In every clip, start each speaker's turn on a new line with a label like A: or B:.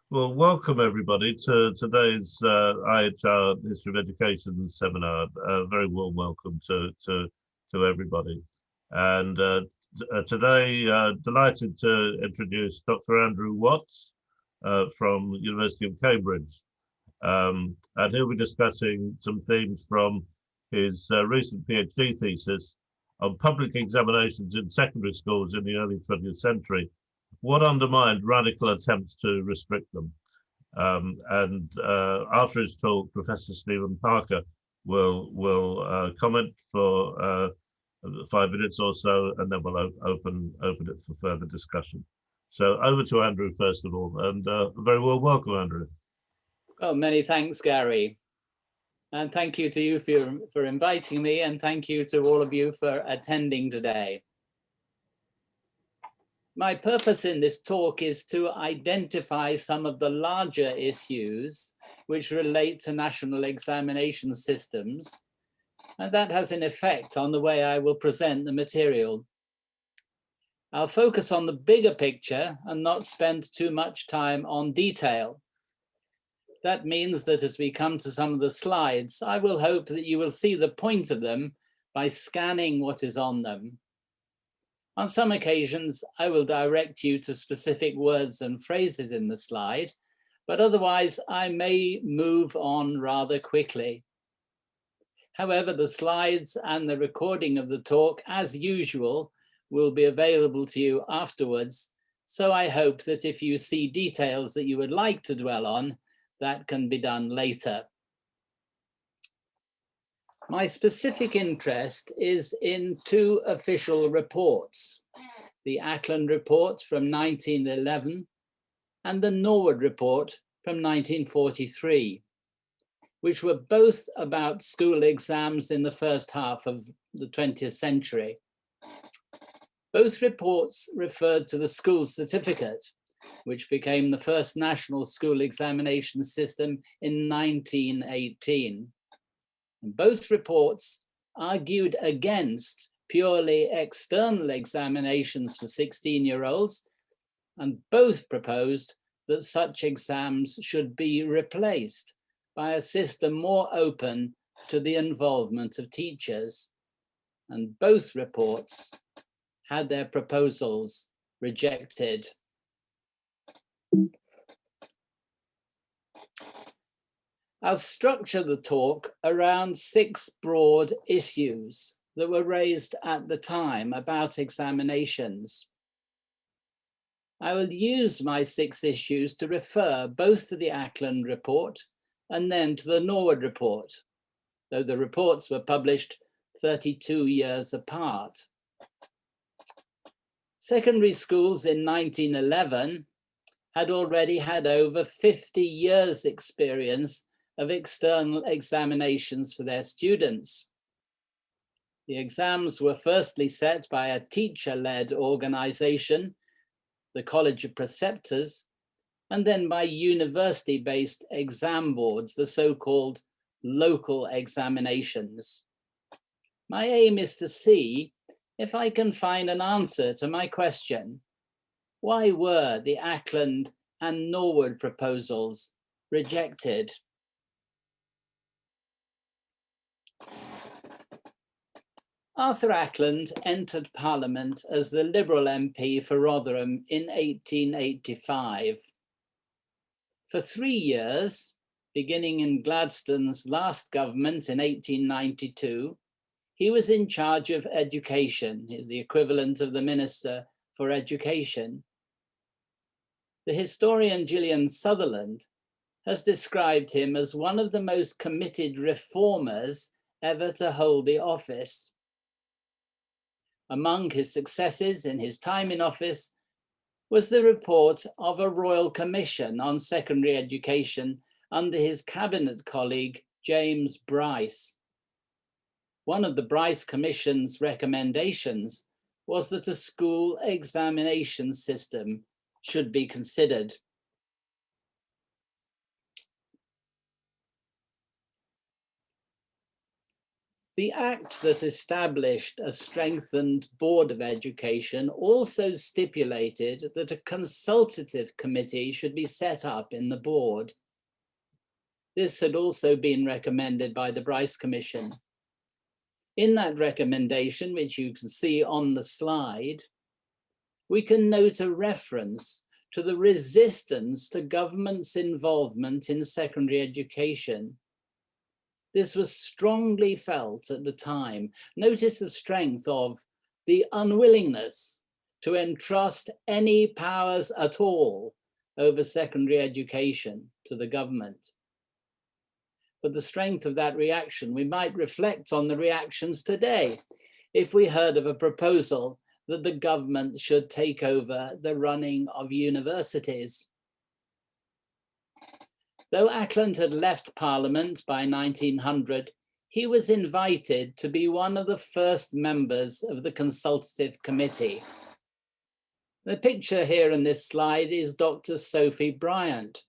A: Well, welcome everybody to today's IHR History of Education seminar. Very warm welcome to everybody. And today, delighted to introduce Dr. Andrew Watts from University of Cambridge. And he'll be discussing some themes from his recent PhD thesis on public examinations in secondary schools in the early 20th century. What undermined radical attempts to restrict them? After his talk, Professor Stephen Parker will comment for 5 minutes or so, and then we'll open it for further discussion. So over to Andrew first of all, and a very well welcome, Andrew.
B: Oh, many thanks, Gary. And thank you to you for inviting me, and thank you to all of you for attending today. My purpose in this talk is to identify some of the larger issues which relate to national examination systems, and that has an effect on the way I will present the material. I'll focus on the bigger picture and not spend too much time on detail. That means that as we come to some of the slides, I will hope that you will see the point of them by scanning what is on them. On some occasions, I will direct you to specific words and phrases in the slide, but otherwise I may move on rather quickly. However, the slides and the recording of the talk, as usual, will be available to you afterwards. So I hope that if you see details that you would like to dwell on, that can be done later. My specific interest is in two official reports, the Ackland Report from 1911 and the Norwood Report from 1943, which were both about school exams in the first half of the 20th century. Both reports referred to the school certificate, which became the first national school examination system in 1918. And both reports argued against purely external examinations for 16-year-olds, and both proposed that such exams should be replaced by a system more open to the involvement of teachers. And both reports had their proposals rejected. I'll structure the talk around 6 broad issues that were raised at the time about examinations. I will use my 6 issues to refer both to the Ackland Report and then to the Norwood Report, though the reports were published 32 years apart. Secondary schools in 1911 had already had over 50 years' experience of external examinations for their students. The exams were firstly set by a teacher-led organization, the College of Preceptors, and then by university-based exam boards, the so-called local examinations. My aim is to see if I can find an answer to my question: why were the Ackland and Norwood proposals rejected? Arthur Ackland entered Parliament as the Liberal MP for Rotherham in 1885. For 3 years, beginning in Gladstone's last government in 1892, he was in charge of education, the equivalent of the Minister for Education. The historian Gillian Sutherland has described him as one of the most committed reformers ever to hold the office. Among his successes in his time in office was the report of a Royal Commission on secondary education under his cabinet colleague, James Bryce. One of the Bryce Commission's recommendations was that a school examination system should be considered. The Act that established a strengthened Board of Education also stipulated that a consultative committee should be set up in the board. This had also been recommended by the Bryce Commission. In that recommendation, which you can see on the slide, we can note a reference to the resistance to government's involvement in secondary education. This was strongly felt at the time. Notice the strength of the unwillingness to entrust any powers at all over secondary education to the government. But the strength of that reaction, we might reflect on the reactions today if we heard of a proposal that the government should take over the running of universities. Though Ackland had left Parliament by 1900, he was invited to be one of the first members of the Consultative Committee. The picture here in this slide is Dr. Sophie Bryant,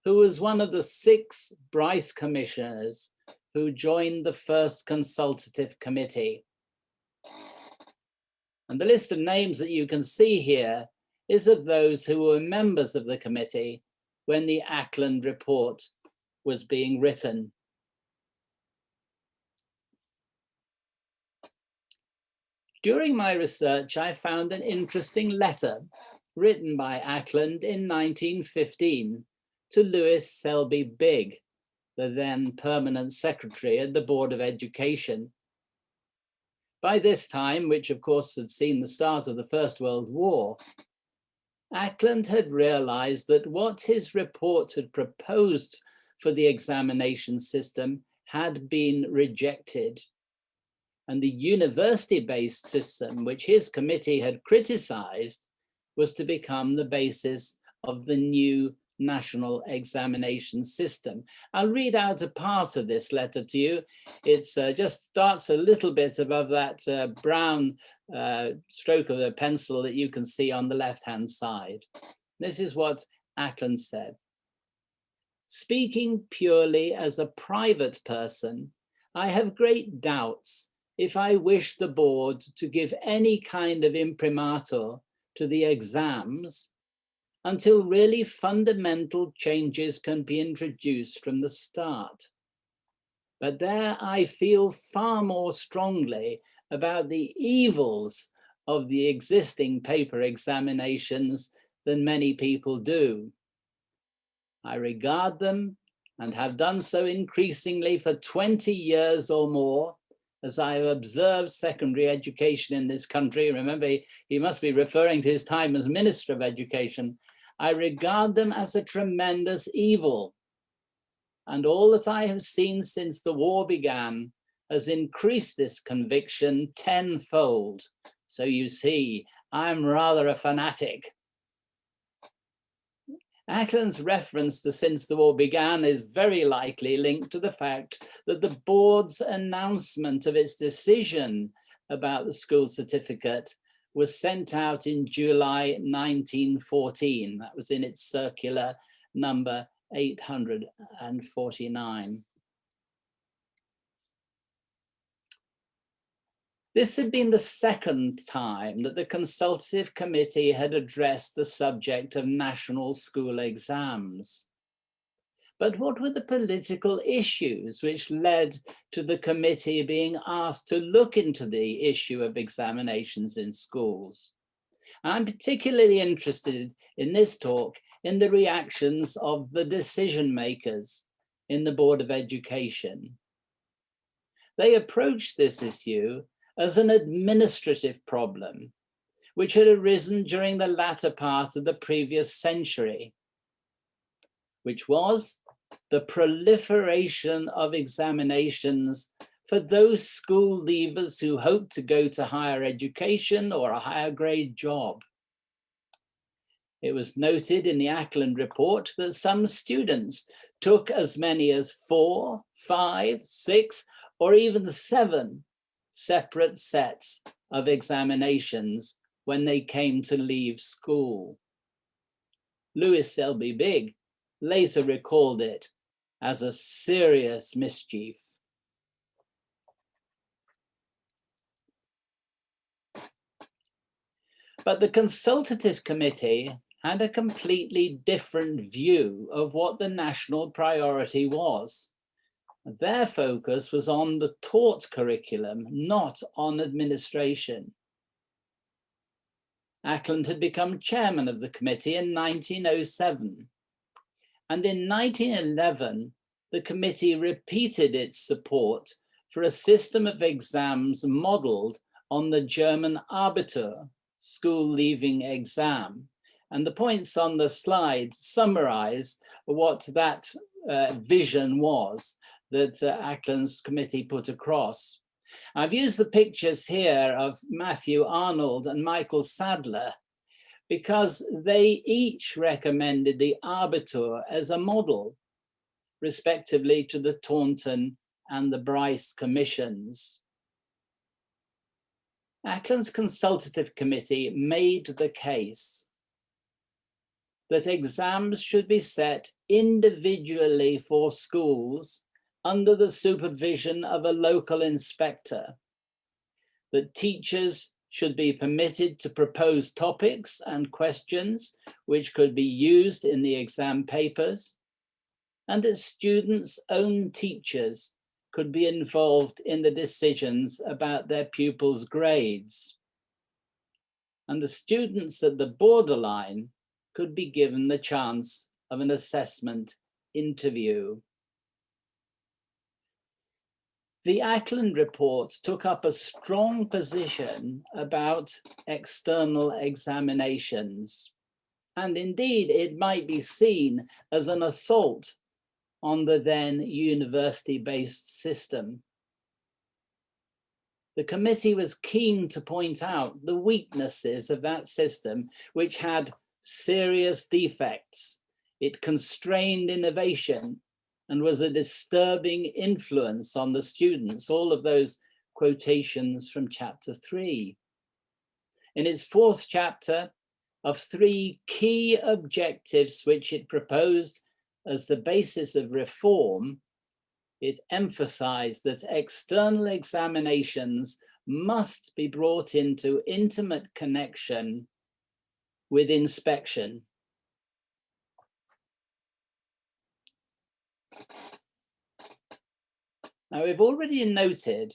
B: who was one of the 6 Bryce commissioners who joined the first Consultative Committee. And the list of names that you can see here is of those who were members of the committee when the Ackland report was being written. During my research, I found an interesting letter written by Ackland in 1915 to Lewis Selby Bigg, the then permanent secretary at the Board of Education. By this time, which of course had seen the start of the First World War, Ackland had realized that what his report had proposed for the examination system had been rejected. And the university-based system, which his committee had criticized, was to become the basis of the new national examination system. I'll read out a part of this letter to you. It's just starts a little bit above that brown stroke of the pencil that you can see on the left-hand side. This is what Ackland said. Speaking purely as a private person, I have great doubts if I wish the board to give any kind of imprimatur to the exams until really fundamental changes can be introduced from the start. But there I feel far more strongly about the evils of the existing paper examinations than many people do. I regard them, and have done so increasingly for 20 years or more, as I have observed secondary education in this country. Remember, he must be referring to his time as Minister of Education. I regard them as a tremendous evil. And all that I have seen since the war began has increased this conviction tenfold. So you see, I'm rather a fanatic. Ackland's reference to since the war began is very likely linked to the fact that the board's announcement of its decision about the school certificate was sent out in July 1914. That was in its circular number 849. This had been the second time that the Consultative Committee had addressed the subject of national school exams. But what were the political issues which led to the committee being asked to look into the issue of examinations in schools? I'm particularly interested in this talk in the reactions of the decision makers in the Board of Education. They approached this issue as an administrative problem, which had arisen during the latter part of the previous century, which was the proliferation of examinations for those school leavers who hoped to go to higher education or a higher grade job. It was noted in the Ackland report that some students took as many as 4, 5, 6, or even 7 separate sets of examinations when they came to leave school. Lewis Selby Bigg later recalled it as a serious mischief. But the consultative committee had a completely different view of what the national priority was. Their focus was on the taught curriculum, not on administration. Ackland had become chairman of the committee in 1907. And in 1911, the committee repeated its support for a system of exams modeled on the German Abitur, school leaving exam. And the points on the slide summarize what that vision was that Ackland's committee put across. I've used the pictures here of Matthew Arnold and Michael Sadler because they each recommended the Abitur as a model, respectively to the Taunton and the Bryce commissions. Ackland's consultative committee made the case that exams should be set individually for schools under the supervision of a local inspector, that teachers should be permitted to propose topics and questions which could be used in the exam papers, and that students' own teachers could be involved in the decisions about their pupils' grades. And the students at the borderline could be given the chance of an assessment interview. The Ackland report took up a strong position about external examinations, and indeed it might be seen as an assault on the then university-based system. The committee was keen to point out the weaknesses of that system, which had serious defects. It constrained innovation and was a disturbing influence on the students, all of those quotations from chapter 3. In its fourth chapter, of 3 key objectives which it proposed as the basis of reform, it emphasized that external examinations must be brought into intimate connection with inspection. Now, we've already noted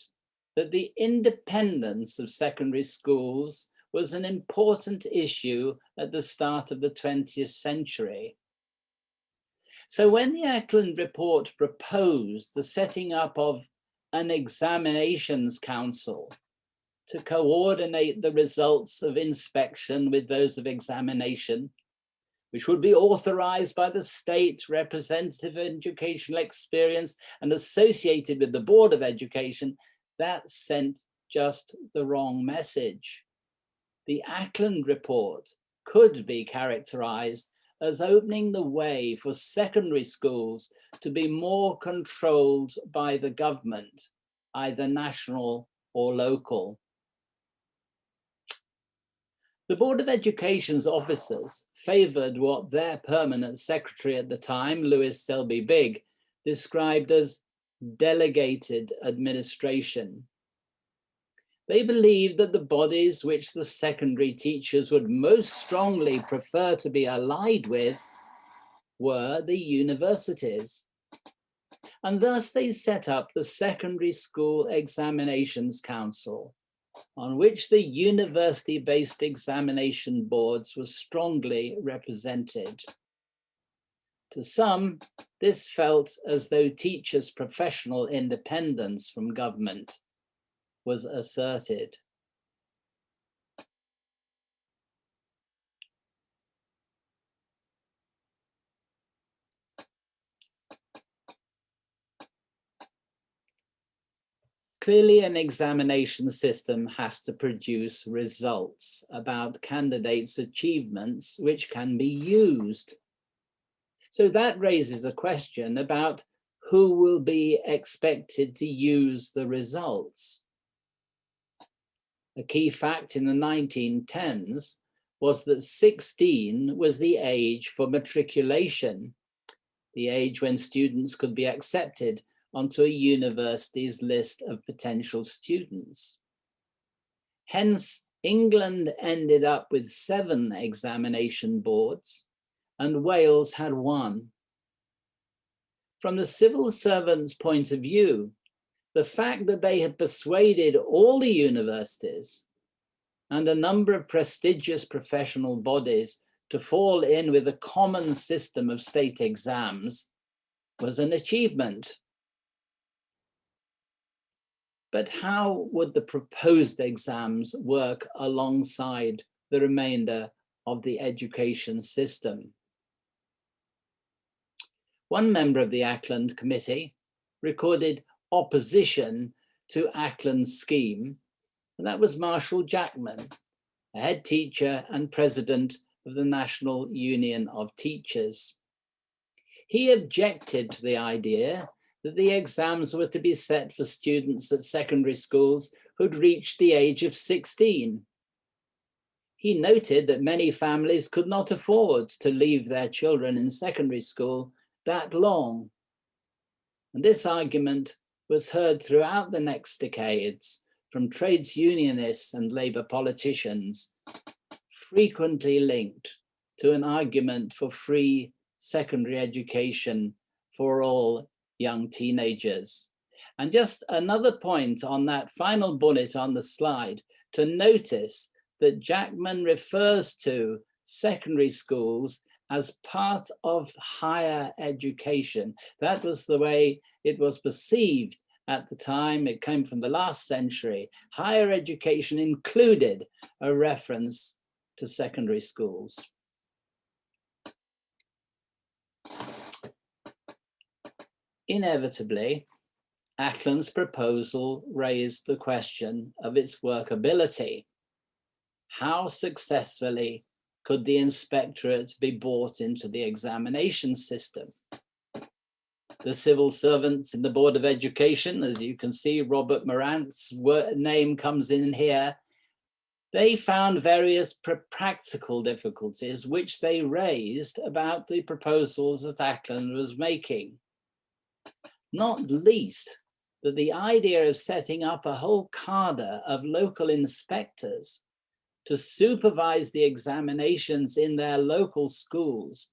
B: that the independence of secondary schools was an important issue at the start of the 20th century. So when the Ackland report proposed the setting up of an examinations council to coordinate the results of inspection with those of examination, which would be authorized by the state representative of educational experience and associated with the Board of Education, that sent just the wrong message. The Ackland report could be characterized as opening the way for secondary schools to be more controlled by the government, either national or local. The Board of Education's officers favored what their permanent secretary at the time, Lewis Selby Bigg, described as delegated administration. They believed that the bodies which the secondary teachers would most strongly prefer to be allied with were the universities. And thus they set up the Secondary School Examinations Council, on which the university-based examination boards were strongly represented. To some, this felt as though teachers' professional independence from government was asserted. Clearly, an examination system has to produce results about candidates' achievements which can be used. So that raises a question about who will be expected to use the results. A key fact in the 1910s was that 16 was the age for matriculation, the age when students could be accepted onto a university's list of potential students. Hence, England ended up with 7 examination boards and Wales had 1. From the civil servants' point of view, the fact that they had persuaded all the universities and a number of prestigious professional bodies to fall in with a common system of state exams was an achievement. But how would the proposed exams work alongside the remainder of the education system? One member of the Ackland Committee recorded opposition to Ackland's scheme, and that was Marshall Jackman, a head teacher and president of the National Union of Teachers. He objected to the idea that the exams were to be set for students at secondary schools who'd reached the age of 16. He noted that many families could not afford to leave their children in secondary school that long. And this argument was heard throughout the next decades from trades unionists and Labour politicians, frequently linked to an argument for free secondary education for all young teenagers. And just another point on that final bullet on the slide, to notice that Jackman refers to secondary schools as part of higher education. That was the way it was perceived at the time. It came from the last century. Higher education included a reference to secondary schools. Inevitably, Ackland's proposal raised the question of its workability. How successfully could the inspectorate be brought into the examination system? The civil servants in the Board of Education, as you can see, Robert Morant's name comes in here. They found various practical difficulties which they raised about the proposals that Ackland was making. Not least that the idea of setting up a whole cadre of local inspectors to supervise the examinations in their local schools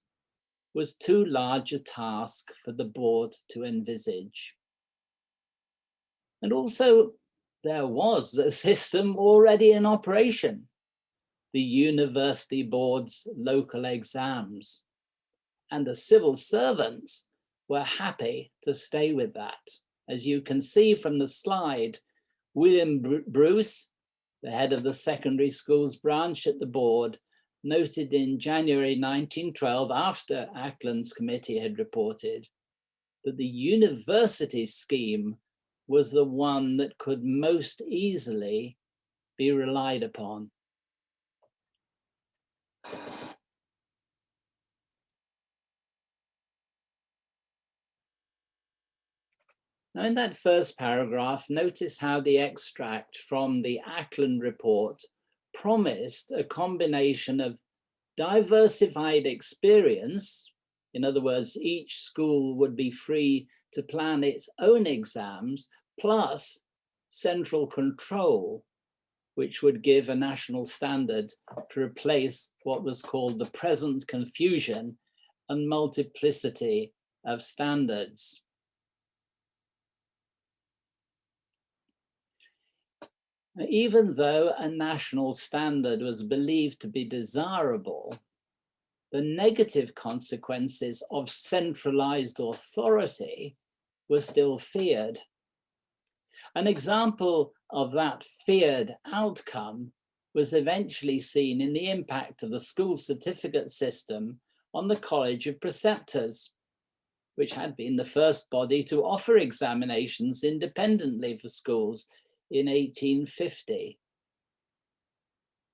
B: was too large a task for the board to envisage. And also, there was a system already in operation, the university board's local exams, and the civil servants were happy to stay with that. As you can see from the slide, William Bruce, the head of the secondary schools branch at the board, noted in January 1912, after Ackland's committee had reported, that the university scheme was the one that could most easily be relied upon. Now, in that first paragraph, notice how the extract from the Ackland report promised a combination of diversified experience. In other words, each school would be free to plan its own exams, plus central control, which would give a national standard to replace what was called the present confusion and multiplicity of standards. Even though a national standard was believed to be desirable, the negative consequences of centralized authority were still feared. An example of that feared outcome was eventually seen in the impact of the school certificate system on the College of Preceptors, which had been the first body to offer examinations independently for schools in 1850.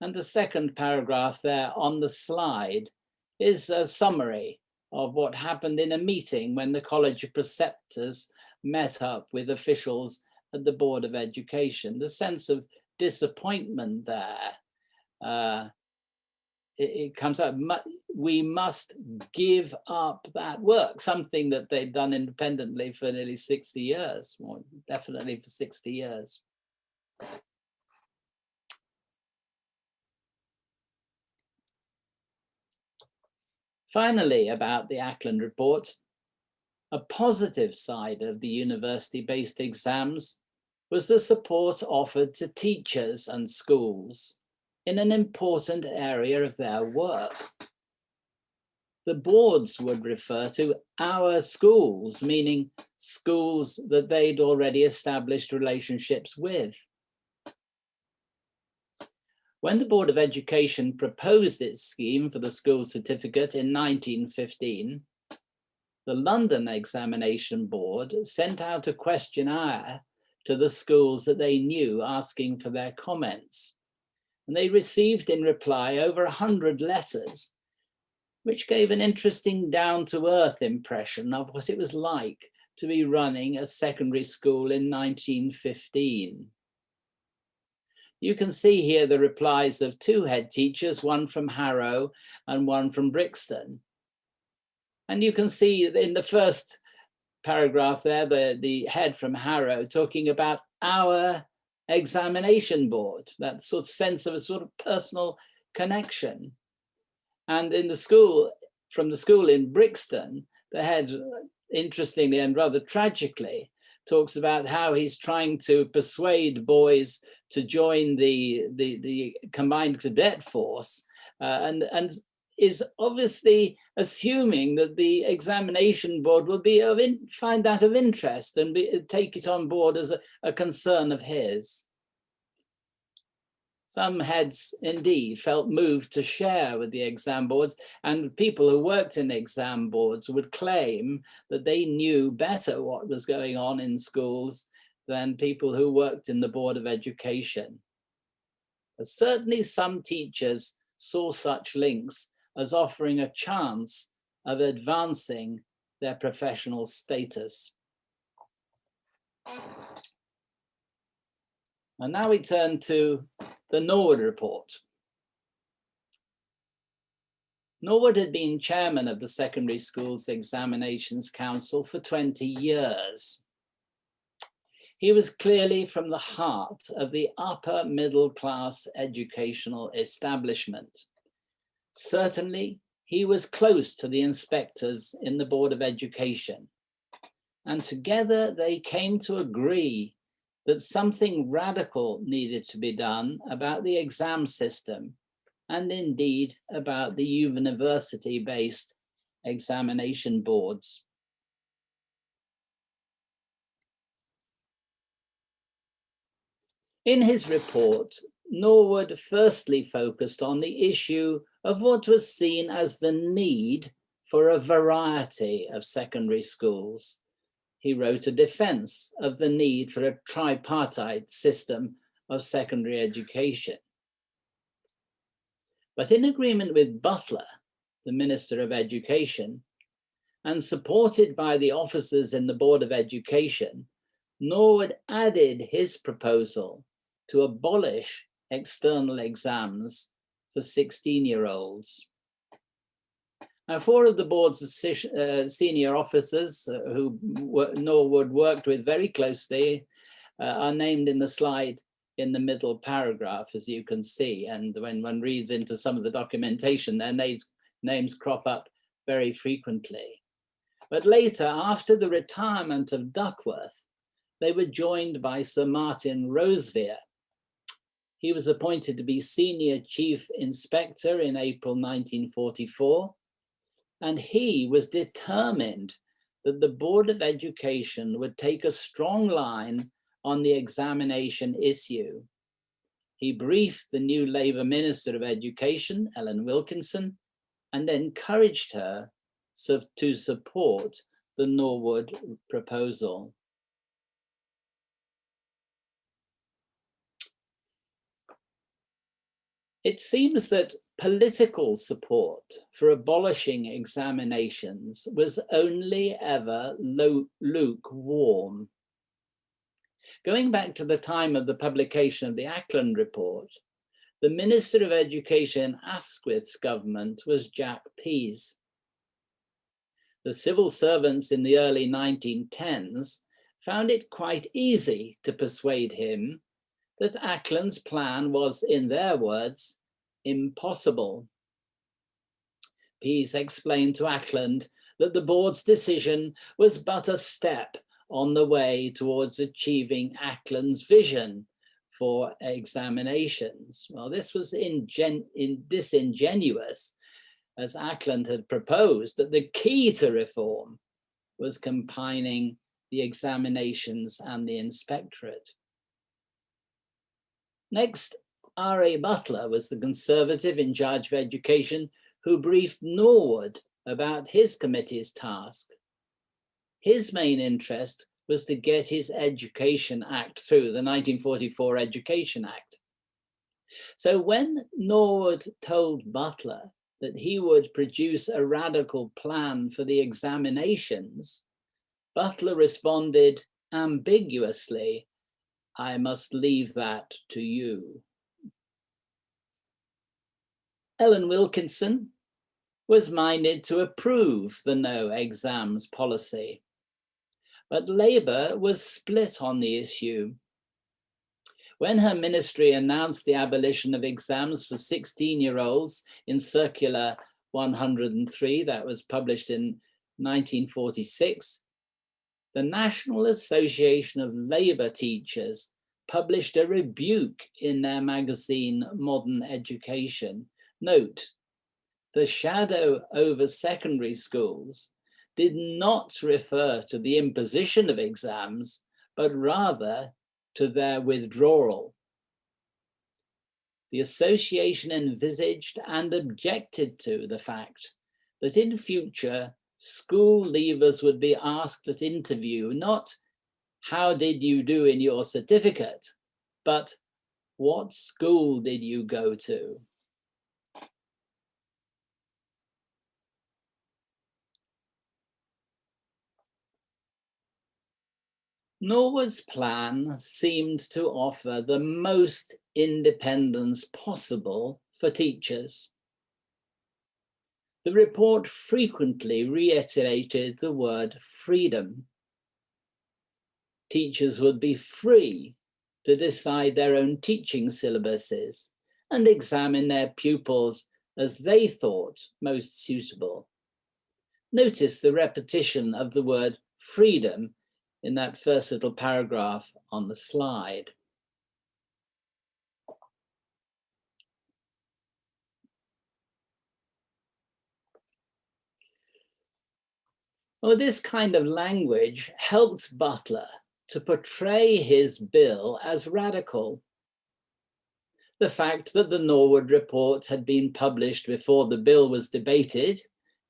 B: And the second paragraph there on the slide is a summary of what happened in a meeting when the College of Preceptors met up with officials at the Board of Education. The sense of disappointment there, it comes out, we must give up that work, something that they've done independently for nearly 60 years, or definitely for 60 years. Finally, about the Ackland report, a positive side of the university-based exams was the support offered to teachers and schools in an important area of their work. The boards would refer to our schools, meaning schools that they'd already established relationships with. When the Board of Education proposed its scheme for the school certificate in 1915, the London Examination Board sent out a questionnaire to the schools that they knew, asking for their comments. And they received in reply over 100 letters, which gave an interesting down-to-earth impression of what it was like to be running a secondary school in 1915. You can see here the replies of two head teachers, one from Harrow and one from Brixton. And you can see in the first paragraph there, the head from Harrow talking about our examination board, that sort of sense of a sort of personal connection. And in the school, from the school in Brixton, the head, interestingly and rather tragically, talks about how he's trying to persuade boys to join the combined cadet force, and is obviously assuming that the examination board will be find that of interest and take it on board as a concern of his. Some heads indeed felt moved to share with the exam boards, and people who worked in exam boards would claim that they knew better what was going on in schools than people who worked in the Board of Education. But certainly some teachers saw such links as offering a chance of advancing their professional status. And now we turn to the Norwood Report. Norwood had been chairman of the Secondary Schools Examinations Council for 20 years. He was clearly from the heart of the upper middle class educational establishment. Certainly, he was close to the inspectors in the Board of Education, and together they came to agree that something radical needed to be done about the exam system, and indeed about the university-based examination boards. In his report, Norwood firstly focused on the issue of what was seen as the need for a variety of secondary schools. He wrote a defense of the need for a tripartite system of secondary education. But in agreement with Butler, the Minister of Education, and supported by the officers in the Board of Education, Norwood added his proposal to abolish external exams for 16-year-olds. Now, four of the board's senior officers who Norwood worked with very closely are named in the slide in the middle paragraph, as you can see. And when one reads into some of the documentation, their names crop up very frequently. But later, after the retirement of Duckworth, they were joined by Sir Martin Rosevere. He was appointed to be Senior Chief Inspector in April 1944, and he was determined that the Board of Education would take a strong line on the examination issue. He briefed the new Labour Minister of Education, Ellen Wilkinson, and encouraged her to support the Norwood proposal. It seems that political support for abolishing examinations was only ever lukewarm. Going back to the time of the publication of the Ackland Report, the Minister of Education in Asquith's government was Jack Pease. The civil servants in the early 1910s found it quite easy to persuade him that Ackland's plan was, in their words, impossible. MPs explained to Ackland that the board's decision was but a step on the way towards achieving Ackland's vision for examinations. Well, this was disingenuous, as Ackland had proposed that the key to reform was combining the examinations and the inspectorate. Next, R.A. Butler was the Conservative in charge of education who briefed Norwood about his committee's task. His main interest was to get his Education Act through, the 1944 Education Act. So when Norwood told Butler that he would produce a radical plan for the examinations, Butler responded ambiguously, "I must leave that to you." Ellen Wilkinson was minded to approve the no exams policy, but Labour was split on the issue. When her ministry announced the abolition of exams for 16-year-olds in Circular 103, that was published in 1946, the National Association of Labour Teachers published a rebuke in their magazine Modern Education. Note, the shadow over secondary schools did not refer to the imposition of exams, but rather to their withdrawal. The association envisaged and objected to the fact that in future, school leavers would be asked at interview, not "How did you do in your certificate?" but "What school did you go to?" Norwood's plan seemed to offer the most independence possible for teachers. The report frequently reiterated the word freedom. Teachers would be free to decide their own teaching syllabuses and examine their pupils as they thought most suitable. Notice the repetition of the word freedom in that first little paragraph on the slide. Well, this kind of language helped Butler to portray his bill as radical. The fact that the Norwood Report had been published before the bill was debated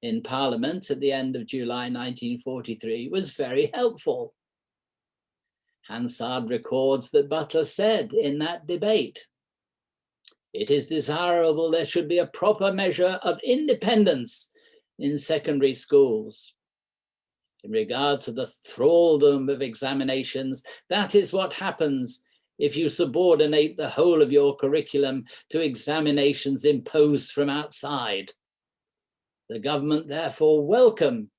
B: in Parliament at the end of July 1943 was very helpful. Hansard records that Butler said in that debate, "It is desirable there should be a proper measure of independence in secondary schools. In regard to the thraldom of examinations, that is what happens if you subordinate the whole of your curriculum to examinations imposed from outside. The government therefore welcome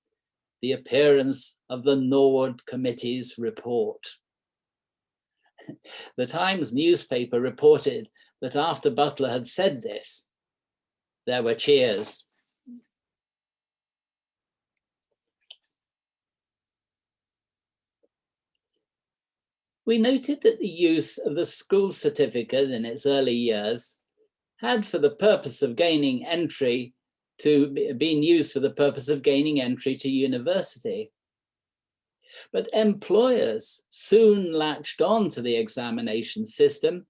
B: the appearance of the Norwood Committee's report." The Times newspaper reported that after Butler had said this, there were cheers. We noted that the use of the school certificate in its early years had for the purpose of gaining entry to being used for the purpose of gaining entry to university. But employers soon latched on to the examination system,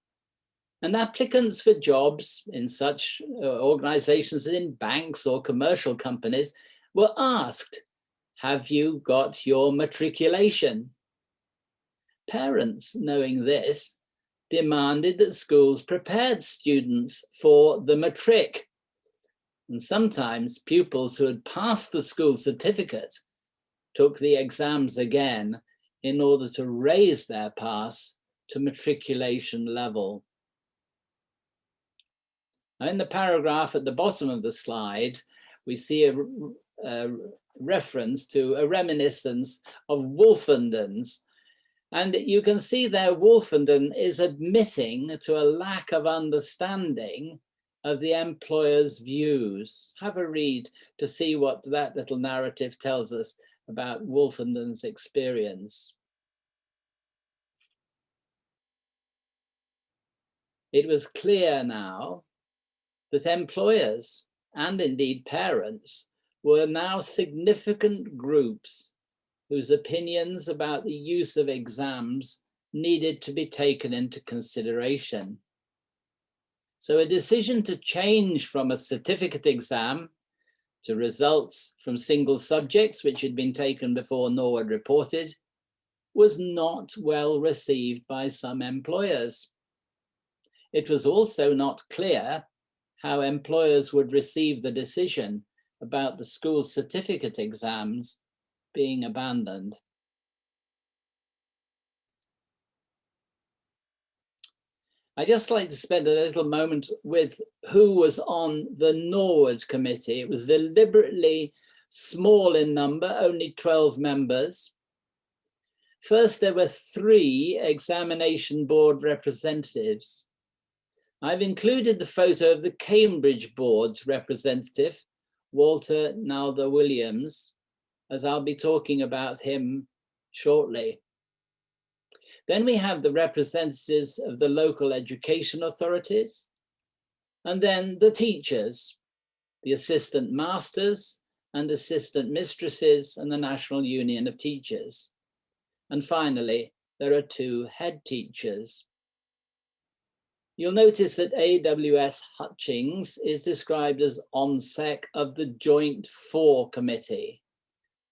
B: and applicants for jobs in such organizations as in banks or commercial companies were asked, "Have you got your matriculation?" Parents, knowing this, demanded that schools prepared students for the matric. And sometimes pupils who had passed the school certificate took the exams again in order to raise their pass to matriculation level. Now, in the paragraph at the bottom of the slide, we see a reference to a reminiscence of Wolfenden's. And you can see there Wolfenden is admitting to a lack of understanding of the employer's views. Have a read to see what that little narrative tells us about Wolfenden's experience. It was clear now that employers and indeed parents were now significant groups whose opinions about the use of exams needed to be taken into consideration. So a decision to change from a certificate exam to results from single subjects, which had been taken before Norwood reported, was not well received by some employers. It was also not clear how employers would receive the decision about the school's certificate exams being abandoned. I'd just like to spend a little moment with who was on the Norwood Committee. It was deliberately small in number, only 12 members. First, there were 3 examination board representatives. I've included the photo of the Cambridge board's representative, Walter Nalder Williams, as I'll be talking about him shortly. Then we have the representatives of the local education authorities, and then the teachers, the assistant masters and assistant mistresses, and the National Union of Teachers. And finally, there are 2 head teachers. You'll notice that AWS Hutchings is described as ONSEC of the Joint 4 Committee.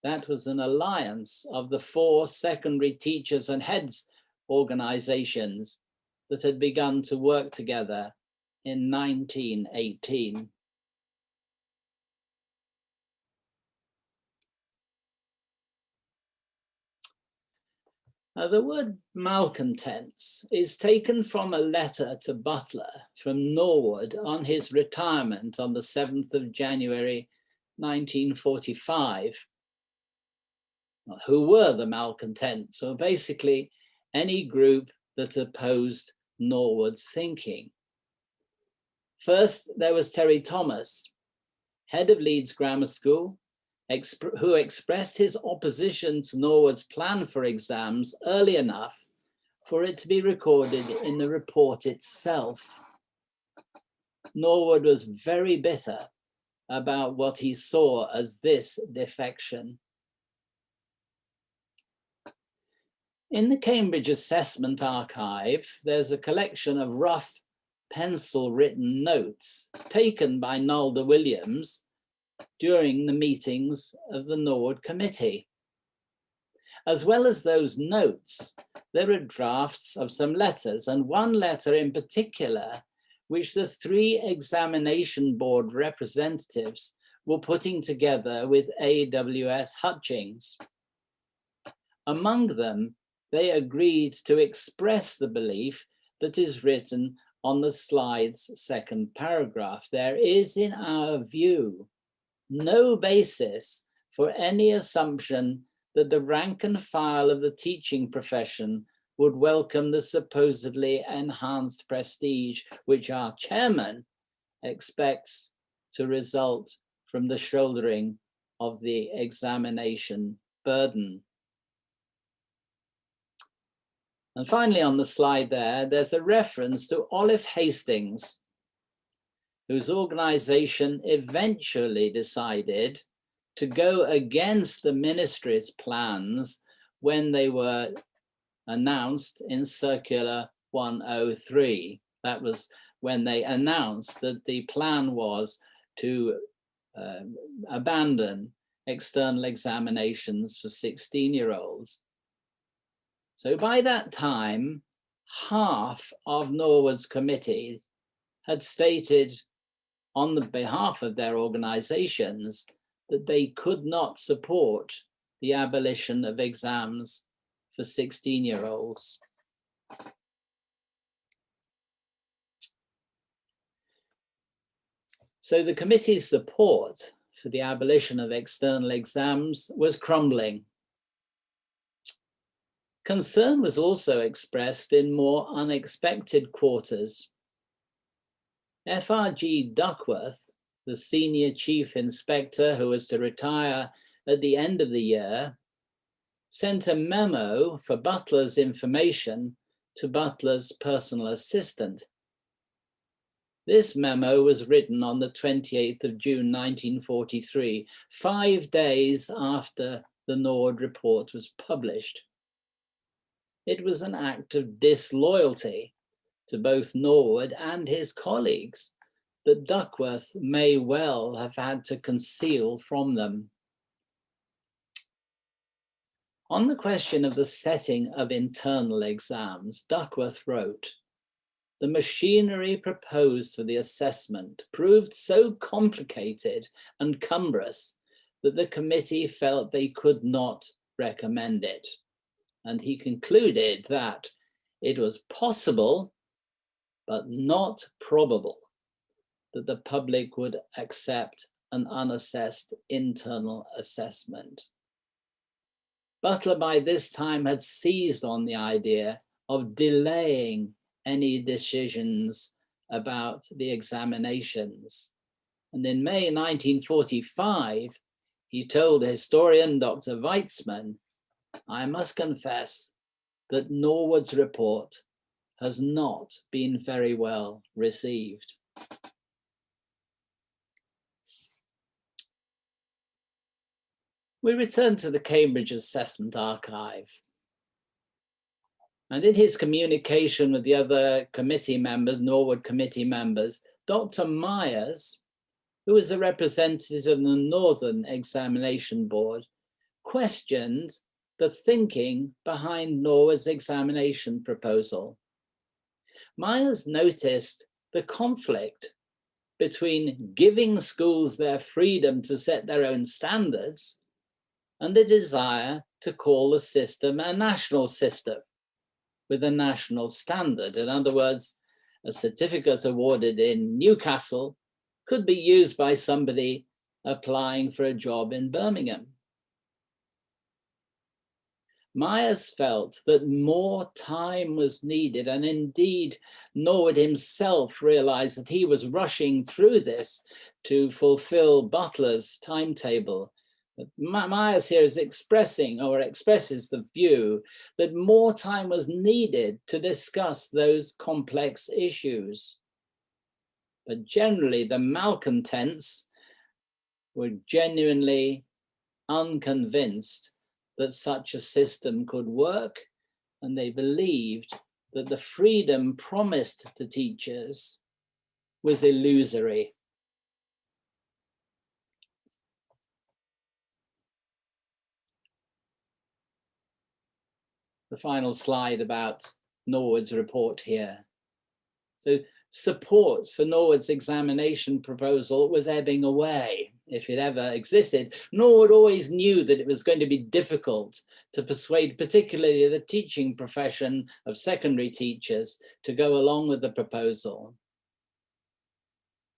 B: That was an alliance of the 4 secondary teachers and heads organizations that had begun to work together in 1918. Now, the word malcontents is taken from a letter to Butler from Norwood on his retirement on the 7th of January, 1945. Who were the malcontents? So basically, any group that opposed Norwood's thinking. First, there was Terry Thomas, head of Leeds Grammar School, who expressed his opposition to Norwood's plan for exams early enough for it to be recorded in the report itself. Norwood was very bitter about what he saw as this defection. In the Cambridge Assessment Archive, there's a collection of rough pencil-written notes taken by Nalder Williams during the meetings of the Norwood Committee. As well as those notes, there are drafts of some letters, and one letter in particular, which the 3 examination board representatives were putting together with AWS Hutchings. Among them, they agreed to express the belief that is written on the slide's 2nd paragraph. There is, in our view, no basis for any assumption that the rank and file of the teaching profession would welcome the supposedly enhanced prestige which our chairman expects to result from the shouldering of the examination burden. And finally, on the slide there's a reference to Olive Hastings, whose organization eventually decided to go against the ministry's plans when they were announced in Circular 103. That was when they announced that the plan was to abandon external examinations for 16-year-olds. So by that time, half of Norwood's committee had stated on the behalf of their organizations that they could not support the abolition of exams for 16-year-olds. So the committee's support for the abolition of external exams was crumbling. Concern was also expressed in more unexpected quarters. Frg Duckworth, the senior chief inspector who was to retire at the end of the year, sent a memo for Butler's information to Butler's personal assistant. This memo was written on the 28th of June, 1943, 5 days after the Norwood Report was published. It was an act of disloyalty to both Norwood and his colleagues that Duckworth may well have had to conceal from them. On the question of the setting of internal exams, Duckworth wrote, "The machinery proposed for the assessment proved so complicated and cumbrous that the committee felt they could not recommend it." And he concluded that it was possible, but not probable, that the public would accept an unassessed internal assessment. Butler by this time had seized on the idea of delaying any decisions about the examinations. And in May 1945, he told historian Dr. Weitzman, "I must confess that Norwood's report has not been very well received." We return to the Cambridge Assessment Archive. And in his communication with the other committee members, Norwood Committee members, Dr. Myers, who was a representative of the Northern Examination Board, questioned the thinking behind Norwood's examination proposal. Myers noticed the conflict between giving schools their freedom to set their own standards and the desire to call the system a national system with a national standard. In other words, a certificate awarded in Newcastle could be used by somebody applying for a job in Birmingham. Myers felt that more time was needed, and indeed Norwood himself realized that he was rushing through this to fulfill Butler's timetable. But Myers here is expressing or expresses the view that more time was needed to discuss those complex issues. But generally, the malcontents were genuinely unconvinced that such a system could work, and they believed that the freedom promised to teachers was illusory. The final slide about Norwood's report here. So support for Norwood's examination proposal was ebbing away, if it ever existed. Norwood always knew that it was going to be difficult to persuade particularly the teaching profession of secondary teachers to go along with the proposal.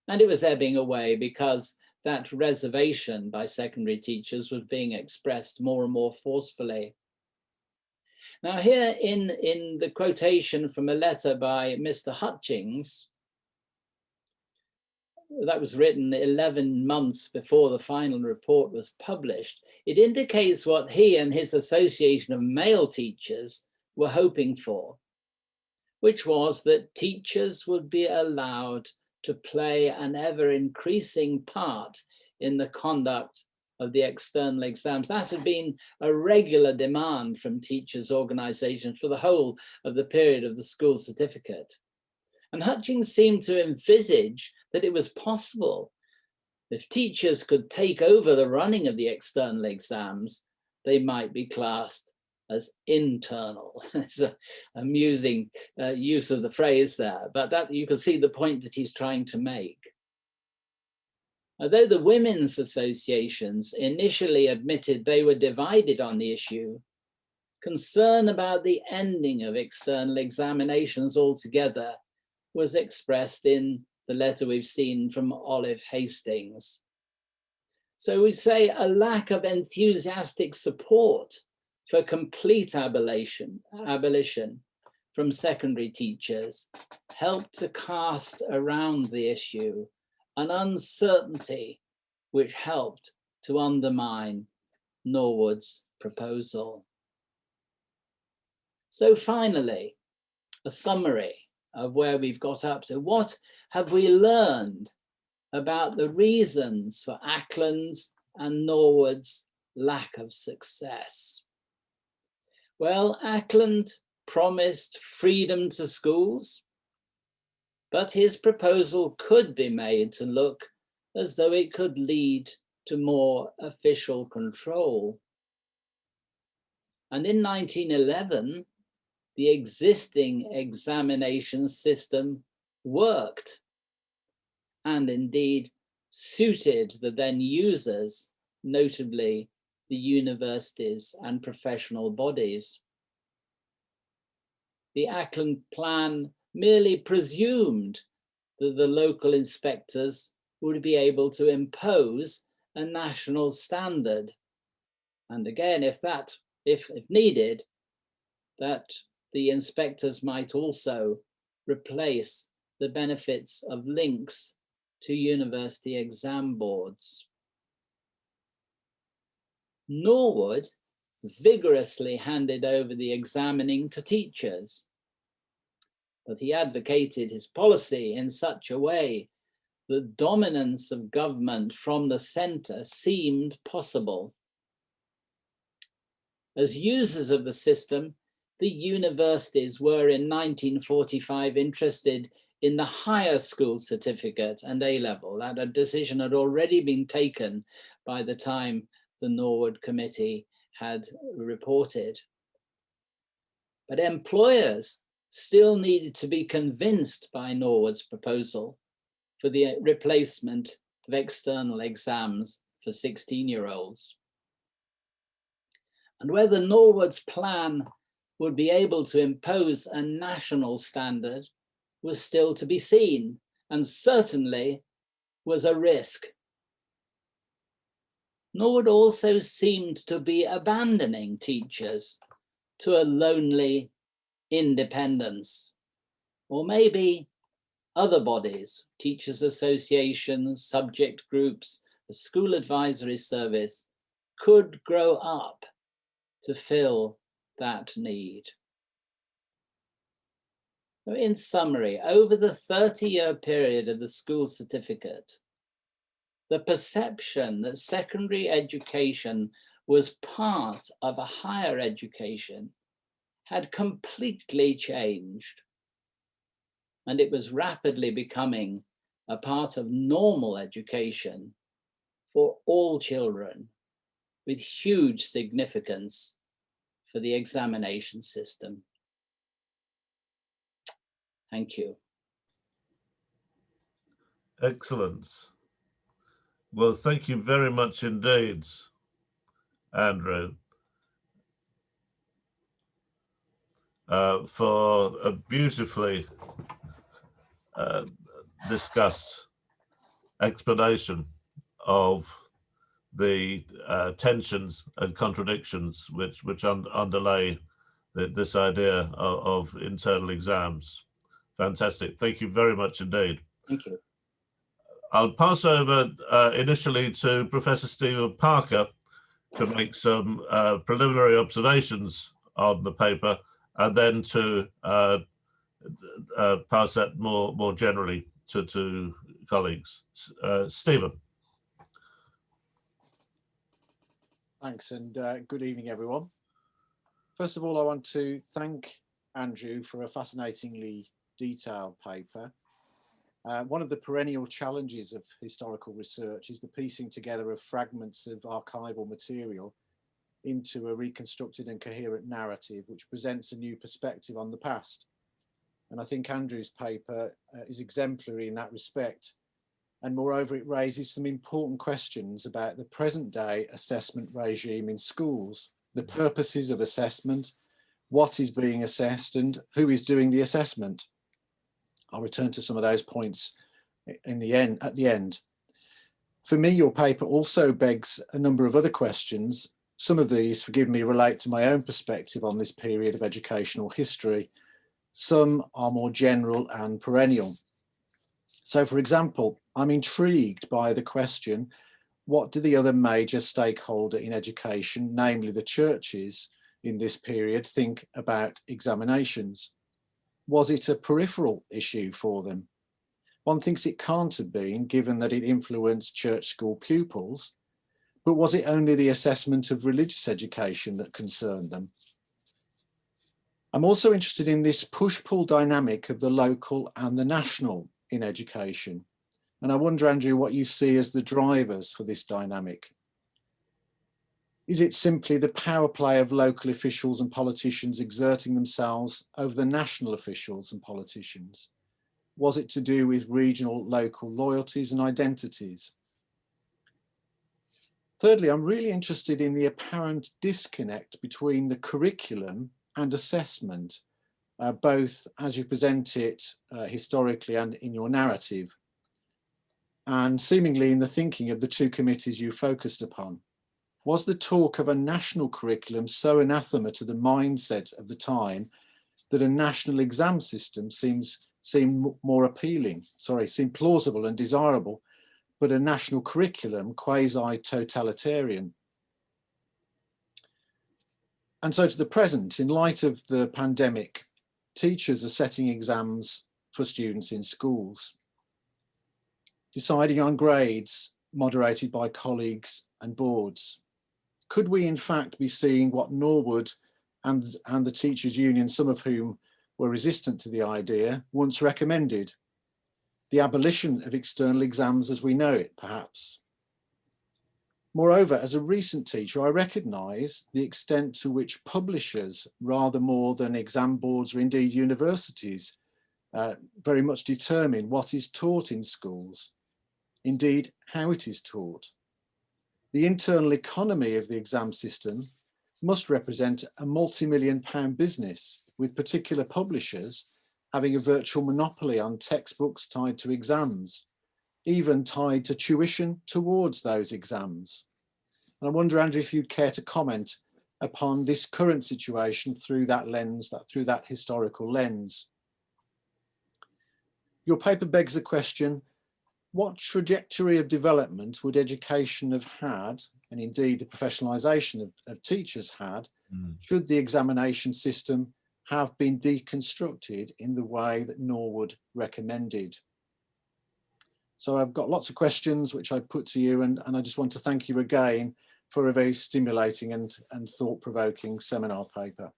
B: And it was ebbing away because that reservation by secondary teachers was being expressed more and more forcefully. Now here in the quotation from a letter by Mr. Hutchings, that was written 11 months before the final report was published, it indicates what he and his association of male teachers were hoping for, which was that teachers would be allowed to play an ever increasing part in the conduct of the external exams. That had been a regular demand from teachers' organizations for the whole of the period of the school certificate. And Hutchings seemed to envisage that it was possible if teachers could take over the running of the external exams, they might be classed as internal. It's an amusing use of the phrase there, but that you can see the point that he's trying to make. Although the women's associations initially admitted they were divided on the issue, concern about the ending of external examinations altogether was expressed in the letter we've seen from Olive Hastings. So we say a lack of enthusiastic support for complete abolition from secondary teachers helped to cast around the issue an uncertainty which helped to undermine Norwood's proposal. So finally, a summary of where we've got up to. What have we learned about the reasons for Ackland's and Norwood's lack of success? Well, Ackland promised freedom to schools, but his proposal could be made to look as though it could lead to more official control. And in 1911, the existing examination system worked and indeed suited the then users, notably the universities and professional bodies. The Ackland plan merely presumed that the local inspectors would be able to impose a national standard. And again, if needed, that the inspectors might also replace the benefits of links to university exam boards. Norwood vigorously handed over the examining to teachers, but he advocated his policy in such a way that dominance of government from the centre seemed possible. As users of the system, the universities were in 1945 interested in the higher school certificate and A-level. That a decision had already been taken by the time the Norwood Committee had reported. But employers still needed to be convinced by Norwood's proposal for the replacement of external exams for 16-year-olds. And whether Norwood's plan would be able to impose a national standard was still to be seen, and certainly was a risk. Norwood also seemed to be abandoning teachers to a lonely independence, or maybe other bodies, teachers' associations, subject groups, the school advisory service could grow up to fill that need. In summary, over the 30-year period of the school certificate, the perception that secondary education was part of a higher education had completely changed, and it was rapidly becoming a part of normal education for all children, with huge significance for the examination system. Thank you.
A: Excellent. Well, thank you very much indeed, Andrew, for a beautifully discussed explanation of the tensions and contradictions which underlay this idea of internal exams. Fantastic. Thank you very much indeed.
B: Thank you.
A: I'll pass over initially to Professor Stephen Parker to make some preliminary observations on the paper, and then to pass that more generally to colleagues. Stephen.
C: Thanks, and good evening, everyone. First of all, I want to thank Andrew for a fascinatingly detailed paper. One of the perennial challenges of historical research is the piecing together of fragments of archival material into a reconstructed and coherent narrative which presents a new perspective on the past. And I think Andrew's paper is exemplary in that respect. And moreover, it raises some important questions about the present day assessment regime in schools, the purposes of assessment, what is being assessed, and who is doing the assessment. I'll return to some of those points at the end. For me, your paper also begs a number of other questions. Some of these, forgive me, relate to my own perspective on this period of educational history. Some are more general and perennial. So, for example, I'm intrigued by the question, what do the other major stakeholder in education, namely the churches in this period, think about examinations? Was it a peripheral issue for them? One thinks it can't have been, given that it influenced church school pupils, but was it only the assessment of religious education that concerned them? I'm also interested in this push-pull dynamic of the local and the national in education. And I wonder, Andrew, what you see as the drivers for this dynamic. Is it simply the power play of local officials and politicians exerting themselves over the national officials and politicians? Was it to do with regional local loyalties and identities? Thirdly, I'm really interested in the apparent disconnect between the curriculum and assessment, both as you present it historically and in your narrative, and seemingly in the thinking of the two committees you focused upon. Was the talk of a national curriculum so anathema to the mindset of the time that a national exam system seemed more appealing, seemed plausible and desirable, but a national curriculum quasi-totalitarian? And so to the present, in light of the pandemic, teachers are setting exams for students in schools, deciding on grades moderated by colleagues and boards. Could we in fact be seeing what Norwood and the teachers' union, some of whom were resistant to the idea, once recommended? The abolition of external exams as we know it, perhaps. Moreover, as a recent teacher, I recognise the extent to which publishers, rather more than exam boards or indeed universities, very much determine what is taught in schools, indeed how it is taught. The internal economy of the exam system must represent a multi-million-pound business, with particular publishers having a virtual monopoly on textbooks tied to exams, even tied to tuition towards those exams. And I wonder, Andrew, if you'd care to comment upon this current situation through that lens, through that historical lens. Your paper begs the question, what trajectory of development would education have had, and indeed the professionalisation of teachers had, should the examination system have been deconstructed in the way that Norwood recommended? So I've got lots of questions which I put to you, and I just want to thank you again for a very stimulating and thought-provoking seminar paper.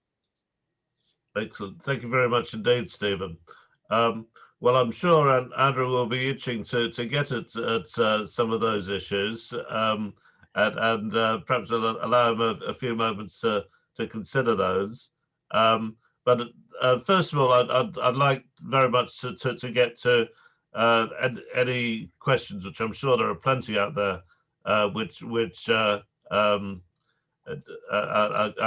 A: Excellent. Thank you very much indeed, Stephen. Well, I'm sure Andrew will be itching to get at some of those issues, and perhaps allow him a few moments to consider those. But first of all, I'd like very much to get to any questions, which I'm sure there are plenty out there, which our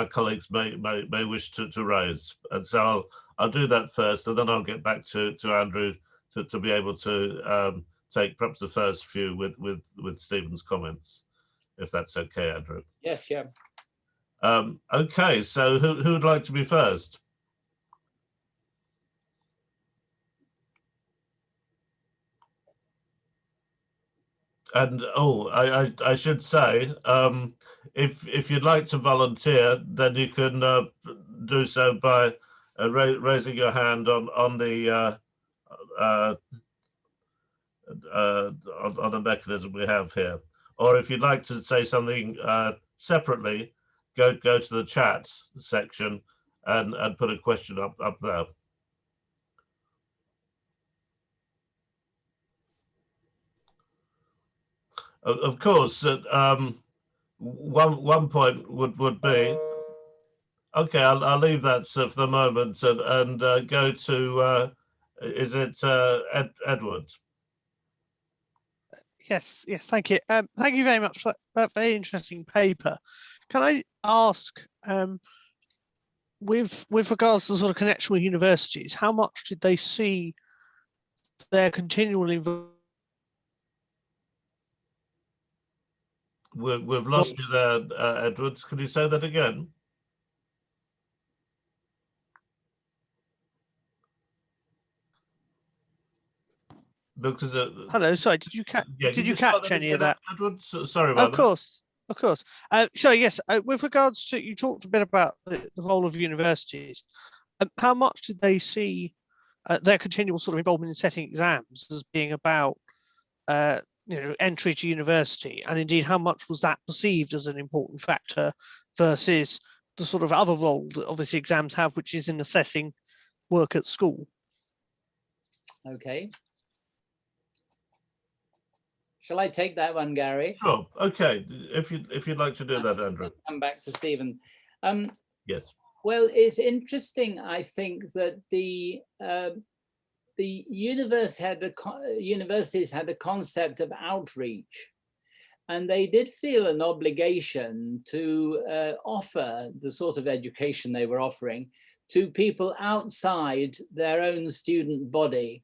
A: colleagues may wish to raise. And so I'll do that first, and then I'll get back to Andrew to be able to take perhaps the first few with Stephen's comments, if that's okay, Andrew.
B: Yes, yeah.
A: Okay, so who would like to be first? And I should say, if you'd like to volunteer, then you can do so by raising your hand on the mechanism we have here. Or if you'd like to say something separately, go to the chat section and put a question up there. Of course, one point would be, okay, I'll leave that for the moment and go to, is it Edward?
D: Yes, thank you. Thank you very much for that very interesting paper. Can I ask, with regards to the sort of connection with universities, how much did they see their continual involvement?
A: We've lost you there, Edwards. Could you say that again? Because
D: Hello, sorry, did you
A: yeah,
D: did
A: can
D: you
A: start
D: catch any of
A: again,
D: that?
A: Edward? Sorry about
D: Of course. So yes, with regards to, you talked a bit about the role of universities. How much did they see their continual sort of involvement in setting exams as being about entry to university, and indeed how much was that perceived as an important factor versus the sort of other role that obviously exams have, which is in assessing work at school?
B: Okay. Shall I take that one, Gary?
A: Sure. Okay. If you'd like to do that, Andrew.
B: Come back to Stephen.
A: Yes.
B: Well, it's interesting, I think, that the universities had a concept of outreach, and they did feel an obligation to offer the sort of education they were offering to people outside their own student body.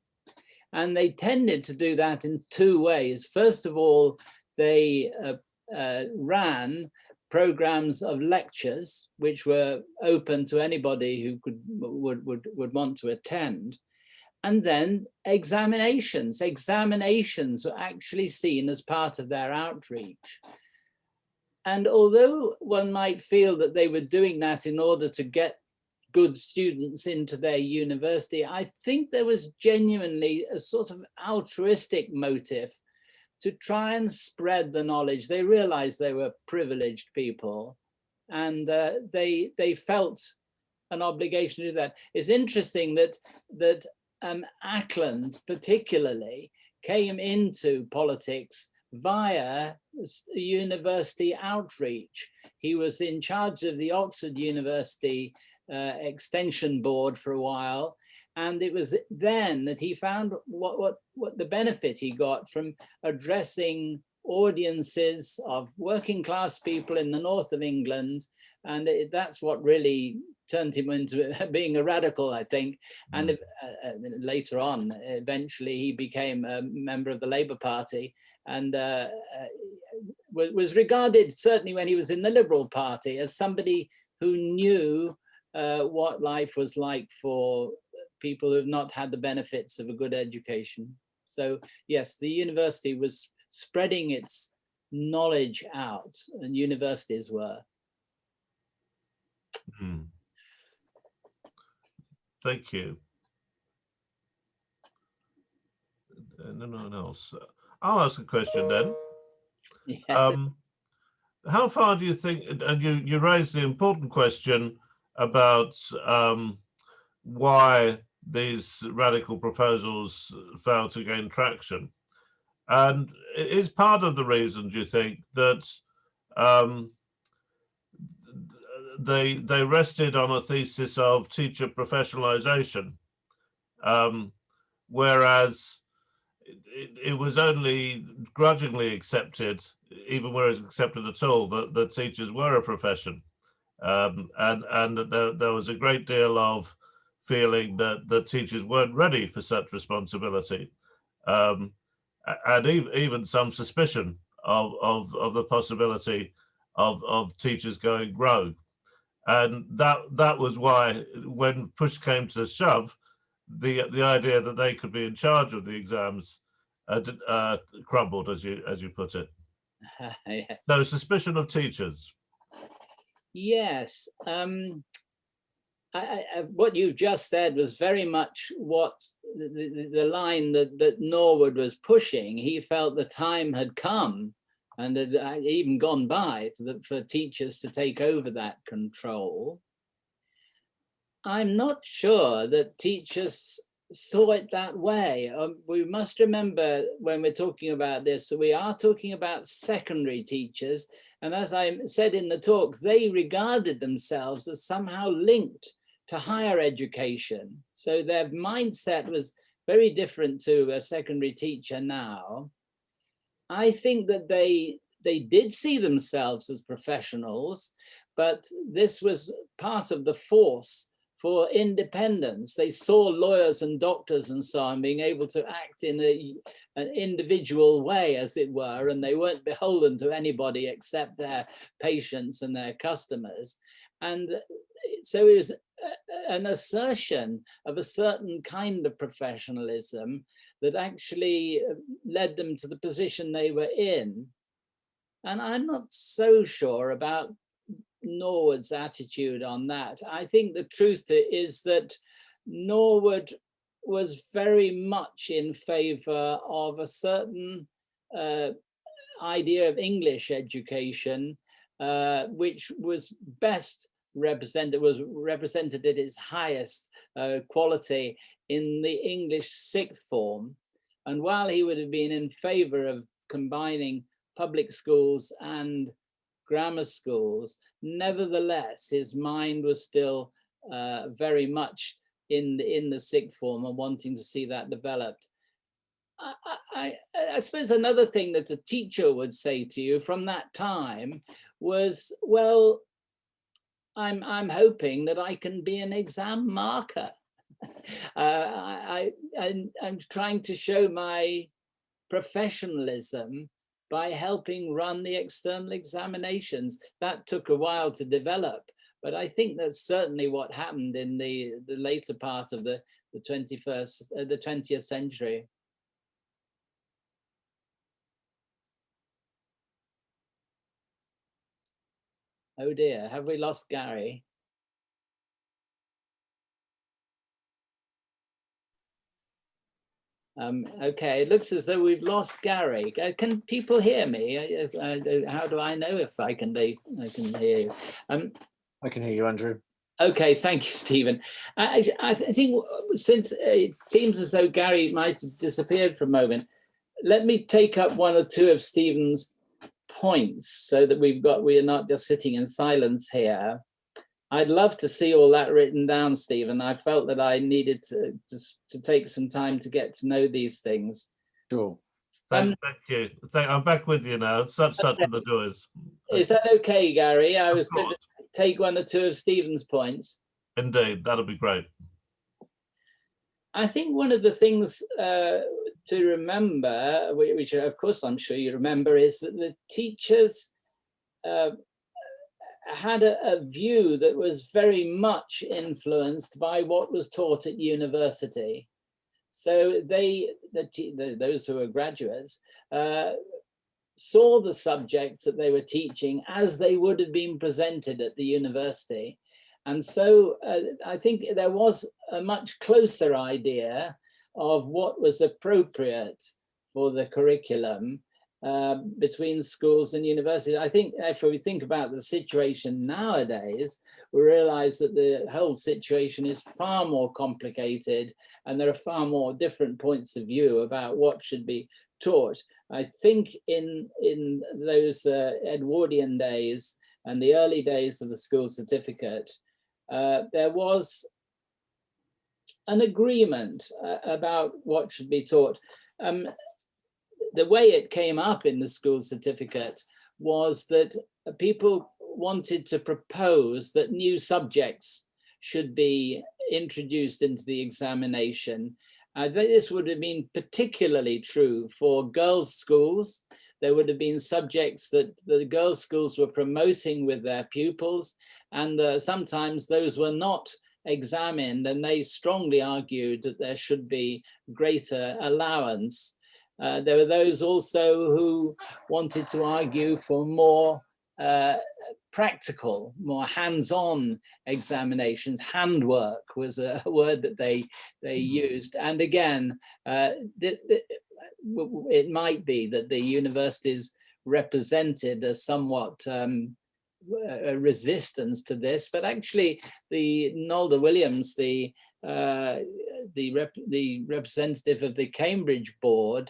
B: And they tended to do that in two ways. First of all, they ran programs of lectures, which were open to anybody who would want to attend. And then examinations. Examinations were actually seen as part of their outreach. And although one might feel that they were doing that in order to get good students into their university, I think there was genuinely a sort of altruistic motive to try and spread the knowledge. They realized they were privileged people, and they felt an obligation to do that. It's interesting that Ackland particularly came into politics via university outreach. He was in charge of the Oxford University Extension Board for a while, and it was then that he found what the benefit he got from addressing audiences of working class people in the north of England, and that's what really turned him into being a radical, I think. And later on, eventually he became a member of the Labour Party, and was regarded, certainly when he was in the Liberal Party, as somebody who knew what life was like for people who have not had the benefits of a good education. So yes, the university was spreading its knowledge out, and universities were.
A: Thank you. No one else. I'll ask a question then.
B: Yes.
A: How far do you think, and you raised the important question about why these radical proposals failed to gain traction. And is part of the reason, do you think, that they rested on a thesis of teacher professionalization, whereas it was only grudgingly accepted, even where it's accepted at all, that teachers were a profession, and that there was a great deal of feeling that the teachers weren't ready for such responsibility, and even some suspicion of the possibility of teachers going rogue. And that was why, when push came to shove, the idea that they could be in charge of the exams crumbled, as you put it.
B: Yeah.
A: No suspicion of teachers.
B: Yes. What you just said was very much what the line that Norwood was pushing. He felt the time had come and had even gone by for teachers to take over that control. I'm not sure that teachers saw it that way. We must remember, when we're talking about this, we are talking about secondary teachers. And as I said in the talk, they regarded themselves as somehow linked to higher education. So their mindset was very different to a secondary teacher now. I think that they did see themselves as professionals, but this was part of the force for independence. They saw lawyers and doctors and so on being able to act in an individual way, as it were, and they weren't beholden to anybody except their patients and their customers. And so it was an assertion of a certain kind of professionalism that actually led them to the position they were in. And I'm not so sure about Norwood's attitude on that. I think the truth is that Norwood was very much in favor of a certain idea of English education, which was best represented at its highest quality in the English sixth form. And while he would have been in favor of combining public schools and grammar schools, nevertheless, his mind was still very much in the sixth form and wanting to see that developed. I suppose another thing that a teacher would say to you from that time was, well, I'm hoping that I can be an exam marker. I'm trying to show my professionalism by helping run the external examinations. That took a while to develop, but I think that's certainly what happened in the later part of the 20th century. Oh dear, have we lost Gary? Okay, it looks as though we've lost Gary. Can people hear me? How do I know if I can hear you?
C: I can hear you, Andrew.
B: Okay, thank you, Stephen. I think since it seems as though Gary might have disappeared for a moment, let me take up one or two of Stephen's points so that we are not just sitting in silence here. I'd love to see all that written down, Stephen. I felt that I needed to take some time to get to know these things.
C: Sure.
A: Thank you. I'm back with you now. Such are the joys.
B: Is that okay, Gary? I was going to take one or two of Stephen's points.
A: Indeed, that'll be great.
B: I think one of the things to remember, which of course I'm sure you remember, is that the teachers had a view that was very much influenced by what was taught at university. So those who were graduates saw the subjects that they were teaching as they would have been presented at the university. And so I think there was a much closer idea of what was appropriate for the curriculum between schools and universities. I think if we think about the situation nowadays, we realize that the whole situation is far more complicated and there are far more different points of view about what should be taught. I think in those Edwardian days and the early days of the school certificate, there was an agreement about what should be taught. The way it came up in the school certificate was that people wanted to propose that new subjects should be introduced into the examination. This would have been particularly true for girls' schools. There would have been subjects that the girls' schools were promoting with their pupils, and sometimes those were not examined, and they strongly argued that there should be greater allowance. There were those also who wanted to argue for more practical, more hands-on examinations. Handwork was a word that they used. And again, it might be that the universities represented a somewhat a resistance to this, but actually the Nolde Williams, the representative of the Cambridge board,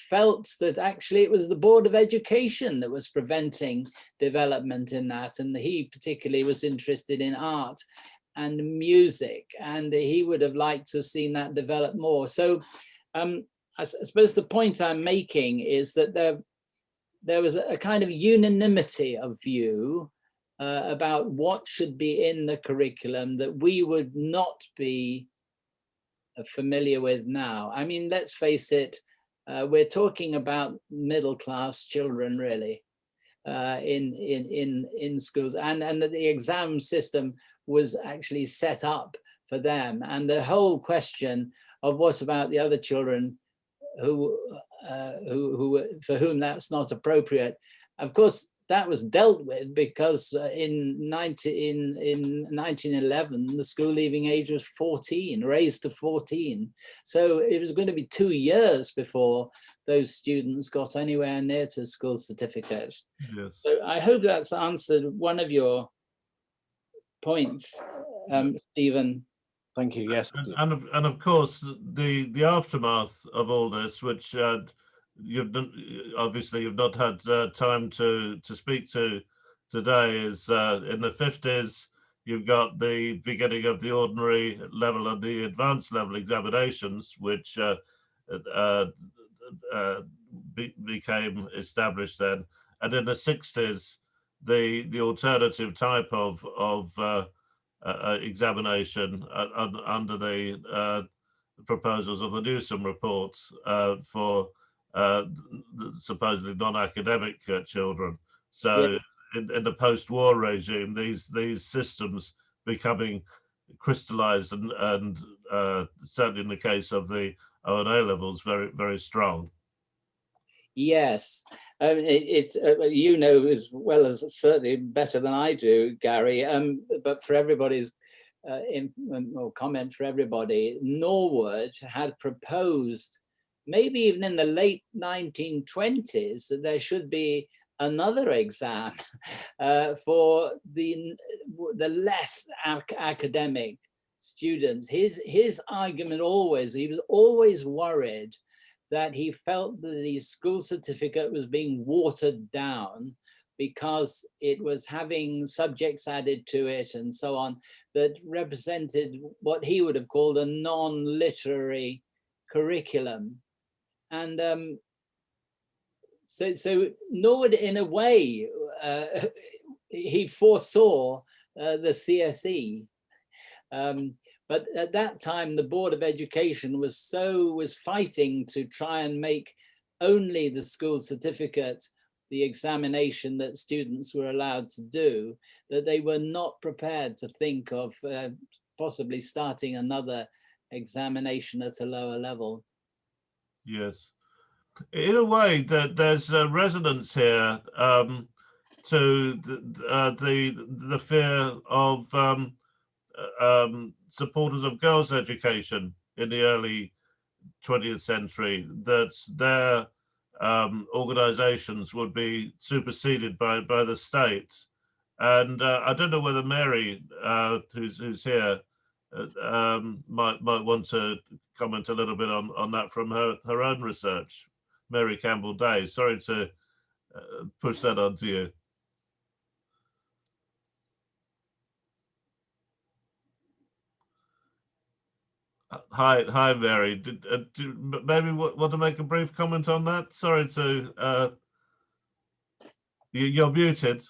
B: felt that actually it was the Board of Education that was preventing development in that, and he particularly was interested in art and music, and he would have liked to have seen that develop more. So I suppose the point I'm making is that there was a kind of unanimity of view about what should be in the curriculum that we would not be familiar with now. I mean, let's face it, we're talking about middle-class children, really, in schools, and that the exam system was actually set up for them. And the whole question of what about the other children who for whom that's not appropriate. Of course, that was dealt with because in 1911, the school leaving age was 14, raised to 14. So it was going to be 2 years before those students got anywhere near to a school certificate.
A: Yes.
B: So I hope that's answered one of your points, Stephen.
C: Thank you. Yes.
A: And of course, the aftermath of all this, which you've not had time to speak to today, is in the 50s. You've got the beginning of the ordinary level and the advanced level examinations, which became established then, and in the 60s, the alternative type of examination under the proposals of the Newsom report for supposedly non-academic children. So in the post-war regime, these systems becoming crystallized and certainly in the case of the O&A levels, very, very strong.
B: Yes, it's you know as well as certainly better than I do, Gary. But for everybody's comment for everybody, Norwood had proposed, maybe even in the late 1920s, that there should be another exam for the less academic students. His argument always, he was always worried that he felt that the school certificate was being watered down because it was having subjects added to it and so on that represented what he would have called a non-literary curriculum. And so Norwood, in a way, he foresaw the CSE. But at that time, the Board of Education was fighting to try and make only the school certificate the examination that students were allowed to do, that they were not prepared to think of possibly starting another examination at a lower level.
A: Yes, in a way that there's a resonance here to the fear of supporters of girls' education in the early 20th century, that their organizations would be superseded by the state. And I don't know whether Mary, who's here, might want to comment a little bit on that from her own research. Mary Campbell Day, sorry to push that onto you. Hi, Mary. Maybe want to make a brief comment on that? Sorry to. You're muted.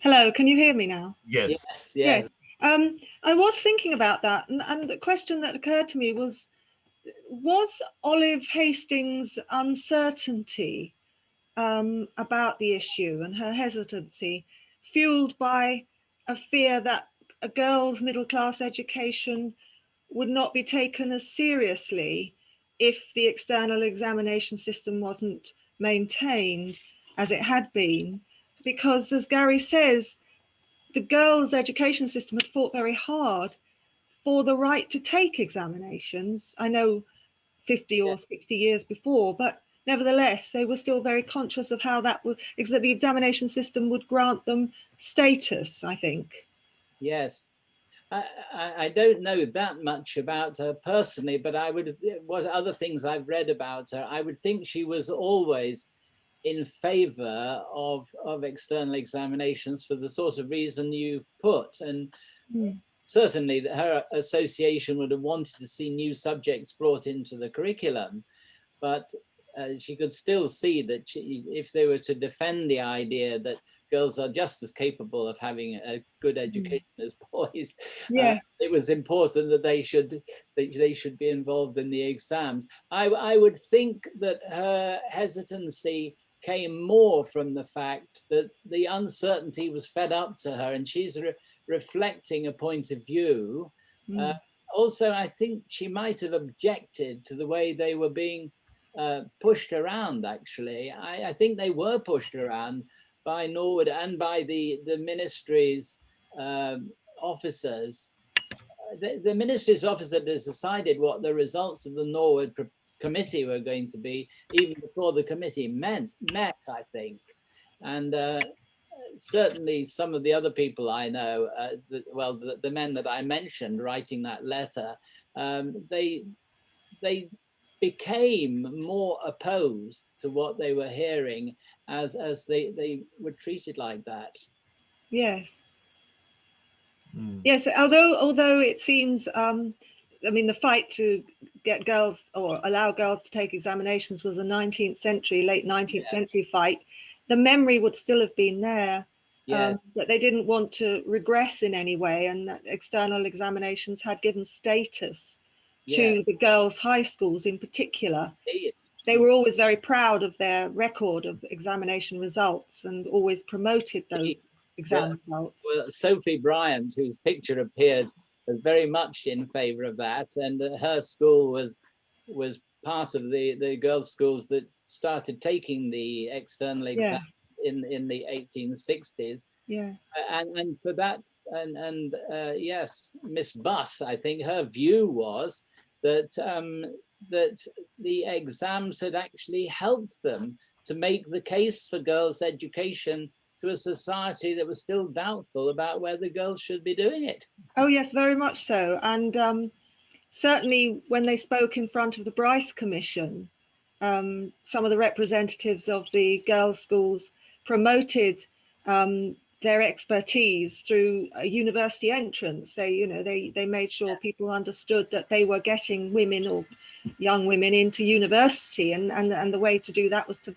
E: Hello, can you hear me now?
A: Yes.
B: Yes.
E: I was thinking about that, and the question that occurred to me was Olive Hastings' uncertainty about the issue and her hesitancy fueled by a fear that a girl's middle-class education would not be taken as seriously if the external examination system wasn't maintained as it had been? Because, as Gary says, the girls' education system had fought very hard for the right to take examinations. I know 50 or 60 years before, but nevertheless, they were still very conscious of how that the examination system would grant them status, I think.
B: Yes. I don't know that much about her personally, but what other things I've read about her, I would think she was always in favor of external examinations for the sort of reason you've put. And certainly her association would have wanted to see new subjects brought into the curriculum, but she could still see that if they were to defend the idea that girls are just as capable of having a good education as boys, it was important that they should be involved in the exams. I would think that her hesitancy came more from the fact that the uncertainty was fed up to her, and she's reflecting a point of view. Also, I think she might have objected to the way they were being pushed around, actually. I think they were pushed around by Norwood and by the ministry's officers. The ministry's officer has decided what the results of the Norwood Committee were going to be even before the committee met, I think. And certainly some of the other people I know, the men that I mentioned writing that letter, they became more opposed to what they were hearing as they were treated like that.
E: Yes. Yes, although it seems, I mean, the fight to get girls or allow girls to take examinations was a 19th century, late 19th century fight. The memory would still have been there, but they didn't want to regress in any way, and that external examinations had given status to the girls' high schools in particular. They were always very proud of their record of examination results and always promoted those exam results.
B: Well, Sophie Bryant, whose picture appeared, was very much in favour of that, and her school was part of the girls' schools that started taking the external exams in the 1860s. And for that, yes, Miss Buss, I think her view was that that the exams had actually helped them to make the case for girls' education to a society that was still doubtful about whether girls should be doing it.
E: Oh yes, very much so. And certainly when they spoke in front of the Bryce Commission, some of the representatives of the girls' schools promoted their expertise through a university entrance. They made sure people understood that they were getting women or young women into university, and the way to do that was to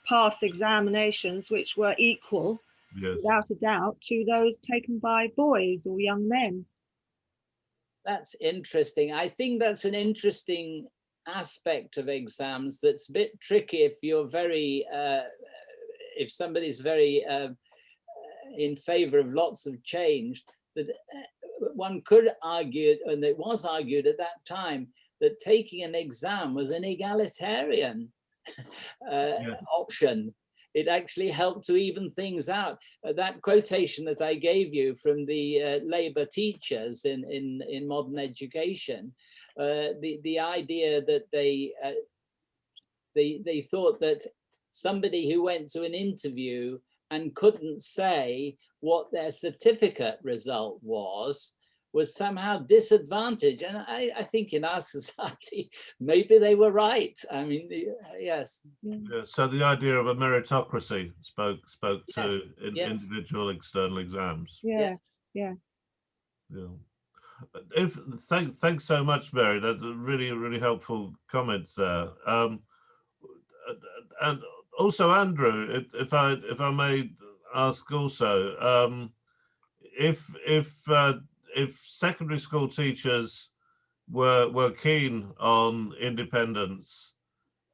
E: pass examinations which were equal, without a doubt, to those taken by boys or young men.
B: That's interesting. I think that's an interesting aspect of exams that's a bit tricky if you're very, if somebody's very in favor of lots of change, that one could argue, and it was argued at that time, that taking an exam was an egalitarian option. It actually helped to even things out. That quotation that I gave you from the Labour teachers in modern education, the idea that they thought that somebody who went to an interview and couldn't say what their certificate result was somehow disadvantaged. And I think in our society, maybe they were right. I mean, yes.
A: Yeah, so the idea of a meritocracy spoke to individual external exams.
E: Yeah.
A: Thanks so much, Mary. That's a really helpful comments there. And also, Andrew, if I may ask also, if secondary school teachers were keen on independence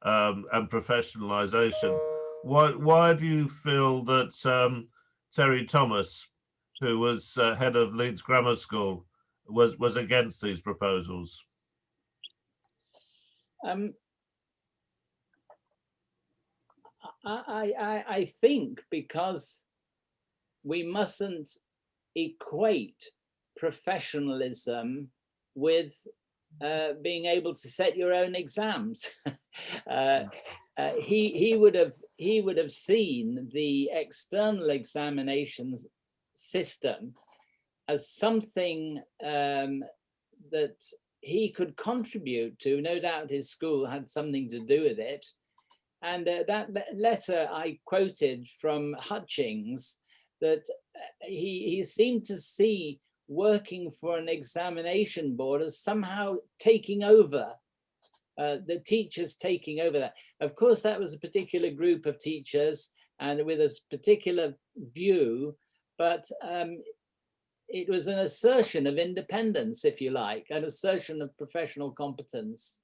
A: and professionalisation, why do you feel that Terry Thomas, who was head of Leeds Grammar School, was against these proposals?
B: I think because we mustn't equate professionalism with being able to set your own exams. He would have seen the external examinations system as something that he could contribute to. No doubt his school had something to do with it. And that letter I quoted from Hutchings, that he seemed to see working for an examination board as somehow taking over, the teachers taking over that. Of course, that was a particular group of teachers and with a particular view, but it was an assertion of independence, if you like, an assertion of professional competence.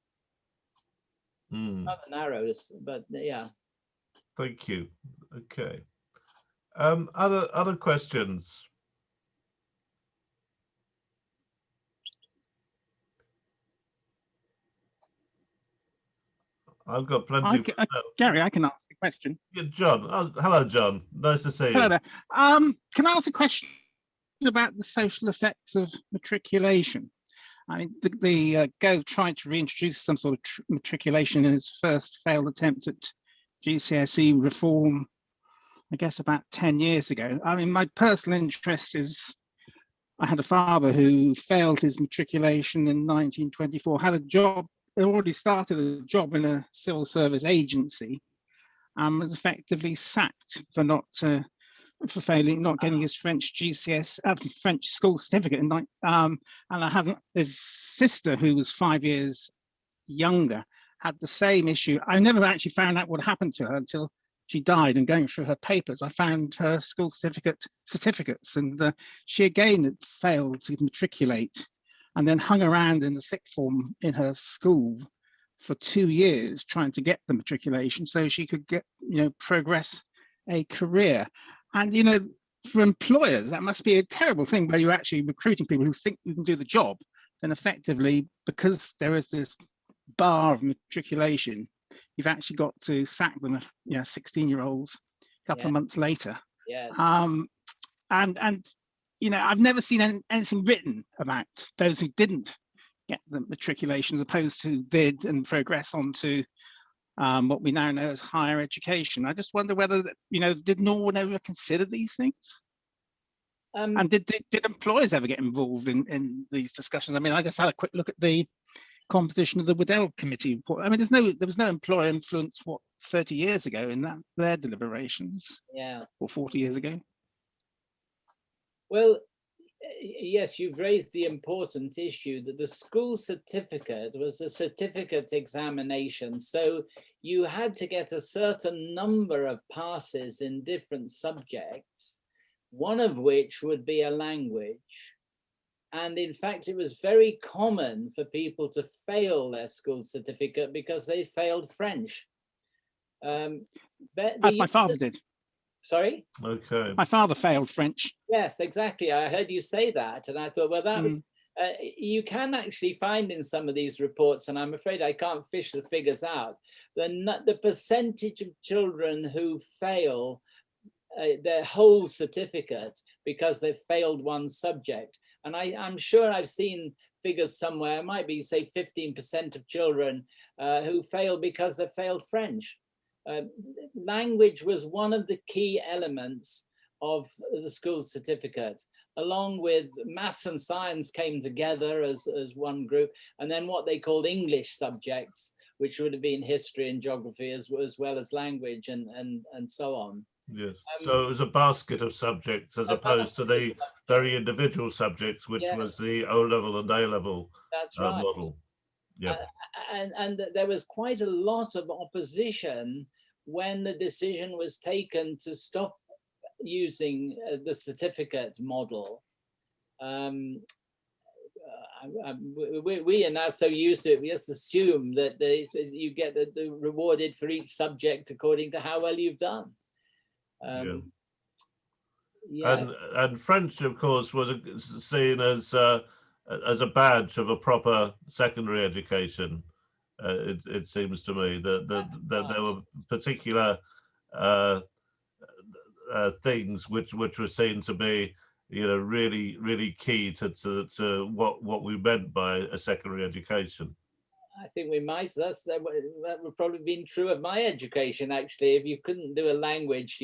B: Rather narrow, but yeah.
A: Thank you. Okay. Other questions? I've got plenty.
F: Gary, I can ask a question.
A: Yeah, John. Oh, hello, John. Nice to see you.
F: Hello there. Can I ask a question about the social effects of matriculation? I mean, the Gove tried to reintroduce some sort of matriculation in his first failed attempt at GCSE reform, I guess about 10 years ago. I mean, my personal interest is, I had a father who failed his matriculation in 1924, had a job, already started a job in a civil service agency, and was effectively sacked for for failing, not getting his French French school certificate. And I have his sister, who was 5 years younger, had the same issue. I never actually found out what happened to her until she died, and going through her papers, I found her school certificates, and she again had failed to matriculate, and then hung around in the sixth form in her school for 2 years trying to get the matriculation so she could get, progress a career. And for employers, that must be a terrible thing where you're actually recruiting people who think you can do the job. Then effectively, because there is this bar of matriculation, you've actually got to sack them, 16-year-olds a couple of months later.
B: Yes.
F: And I've never seen anything written about those who didn't get the matriculation as opposed to did and progress on to what we now know as higher education. I just wonder whether, did Norwood ever consider these things? And did employers ever get involved in these discussions? I mean, I just had a quick look at the composition of the Norwood Committee report. I mean, there was no employer influence, 30 years ago in their deliberations?
B: Yeah.
F: Or 40 years ago?
B: Well, yes, you've raised the important issue that the school certificate was a certificate examination. So you had to get a certain number of passes in different subjects, one of which would be a language. And in fact, it was very common for people to fail their school certificate because they failed French.
F: As my father did.
B: Sorry?
A: Okay.
F: My father failed French.
B: Yes, exactly. I heard you say that, and I thought, well, that was, you can actually find in some of these reports, and I'm afraid I can't fish the figures out, the percentage of children who fail their whole certificate because they've failed one subject. And I'm sure I've seen figures somewhere, it might be, say, 15% of children who fail because they failed French. Language was one of the key elements of the school certificate, along with maths and science came together as one group, and then what they called English subjects, which would have been history and geography as well as language and so on.
A: Yes. So it was a basket of subjects as opposed to the very individual subjects, which was the O-level and A-level model. Yeah.
B: And there was quite a lot of opposition when the decision was taken to stop using the certificate model. We are now so used to it, we just assume that you get the rewarded for each subject according to how well you've done.
A: And French, of course, was seen as a badge of a proper secondary education. It seems to me that there were particular things which were seen to be, really key to what we meant by a secondary education.
B: I think we might. That would probably been true of my education, actually. If you couldn't do a language,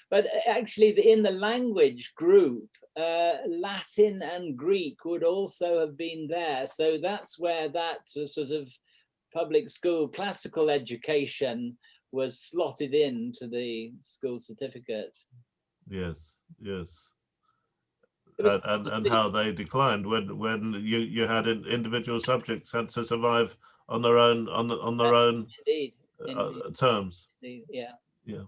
B: but actually in the language group, Latin and Greek would also have been there. So that's where that sort of public school classical education was slotted into the school certificate.
A: Yes, yes. And how they declined when you had individual subjects had to survive on their own
B: Indeed.
A: Terms.
B: Indeed, yeah.
A: Yeah.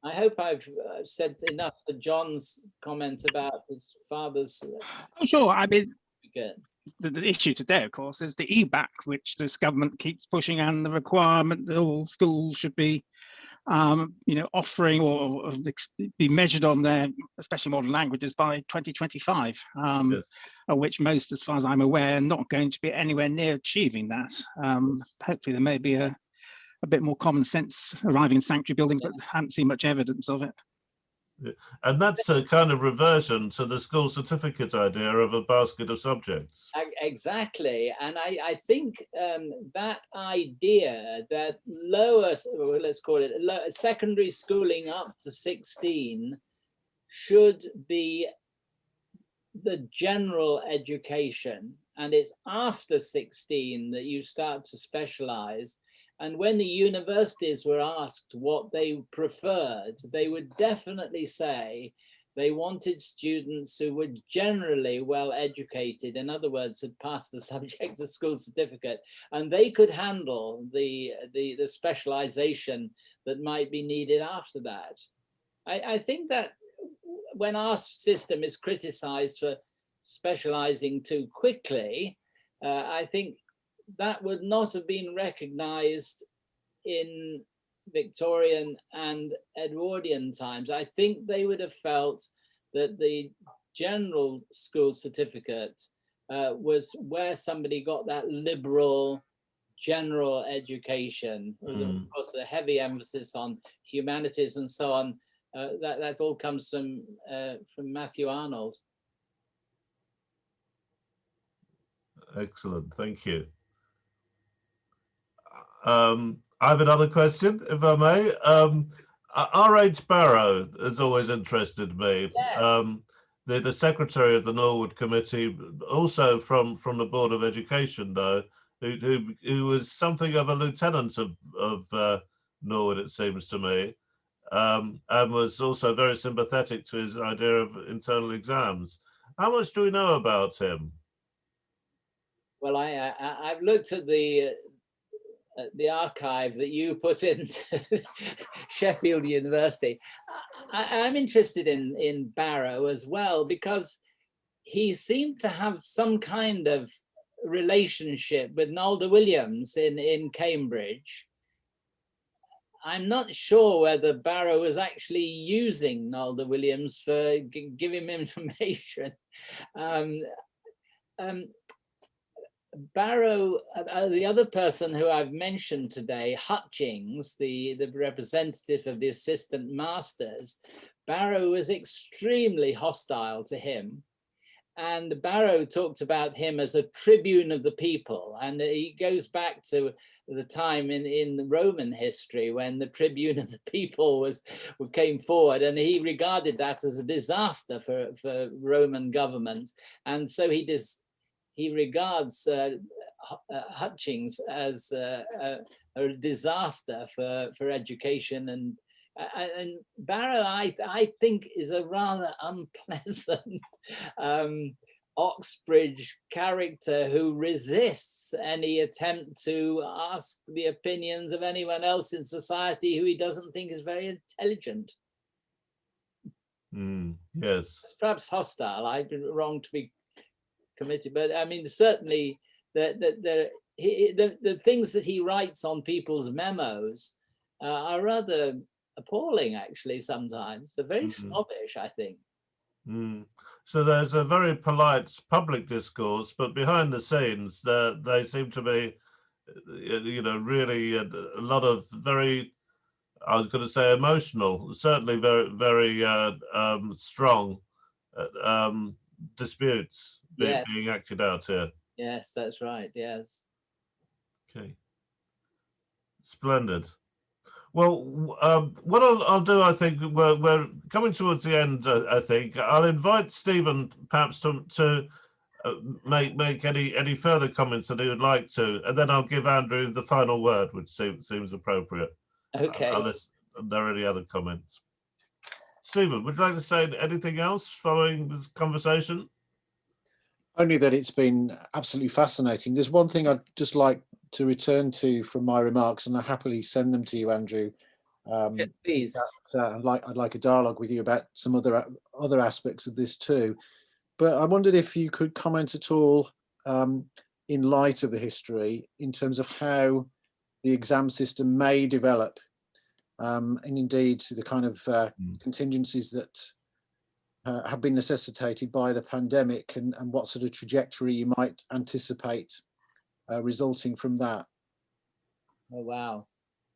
B: I hope I've said enough for John's comment about his father's.
F: Oh, sure. I mean, the issue today, of course, is the EBAC, which this government keeps pushing, and the requirement that all schools should be, offering or be measured on their, especially modern languages, by 2025,
A: Yes.
F: which most, as far as I'm aware, are not going to be anywhere near achieving that. Hopefully there may be a bit more common sense arriving in sanctuary buildings, but I haven't seen much evidence of it.
A: And that's a kind of reversion to the school certificate idea of a basket of subjects.
B: Exactly, and I think that idea that lower, let's call it secondary schooling up to 16 should be the general education, and it's after 16 that you start to specialize. And when the universities were asked what they preferred, they would definitely say they wanted students who were generally well educated, in other words, had passed the subject of school certificate, and they could handle the specialization that might be needed after that. I think that when our system is criticized for specializing too quickly, I think that would not have been recognized in Victorian and Edwardian times. I think they would have felt that the general school certificate was where somebody got that liberal general education. Of course, a heavy emphasis on humanities and so on. That all comes from Matthew Arnold.
A: Excellent, thank you. I have another question, if I may. R.H. Barrow has always interested me.
B: Yes.
A: The secretary of the Norwood Committee, also from the Board of Education, though, who was something of a lieutenant of Norwood, it seems to me, and was also very sympathetic to his idea of internal exams. How much do we know about him? Well,
B: I've looked at the archive that you put into Sheffield University. I'm interested in Barrow as well, because he seemed to have some kind of relationship with Nalder Williams in Cambridge. I'm not sure whether Barrow was actually using Nalder Williams for giving him information. Barrow, the other person who I've mentioned today, Hutchings, the representative of the assistant masters, Barrow was extremely hostile to him. And Barrow talked about him as a tribune of the people. And he goes back to the time in the Roman history when the tribune of the people came forward, and he regarded that as a disaster for Roman government. And so he regards Hutchings as a disaster for education, and Barrow, I think, is a rather unpleasant Oxbridge character who resists any attempt to ask the opinions of anyone else in society who he doesn't think is very intelligent.
A: Yes.
B: It's perhaps hostile. I'd be wrong to be committed, but I mean, certainly the things that he writes on people's memos are rather appalling, actually. Sometimes they're very snobbish, I think.
A: So there's a very polite public discourse, but behind the scenes they seem to be really a lot of very, I was going to say emotional, certainly very, very strong disputes being acted out here.
B: Yes, that's right. Yes.
A: Okay. Splendid. Well, what I'll do, I think we're coming towards the end. I think I'll invite Stephen perhaps to make any further comments that he would like to, and then I'll give Andrew the final word, which seems appropriate.
B: Okay.
A: Unless there are any other comments. Stephen, would you like to say anything else following this conversation?
C: Only that it's been absolutely fascinating. There's one thing I'd just like to return to from my remarks, and I happily send them to you, Andrew.
B: Please.
C: I'd like a dialogue with you about some other aspects of this too. But I wondered if you could comment at all in light of the history in terms of how the exam system may develop, and indeed the kind of contingencies that have been necessitated by the pandemic, and what sort of trajectory you might anticipate resulting from that.
B: Oh, wow.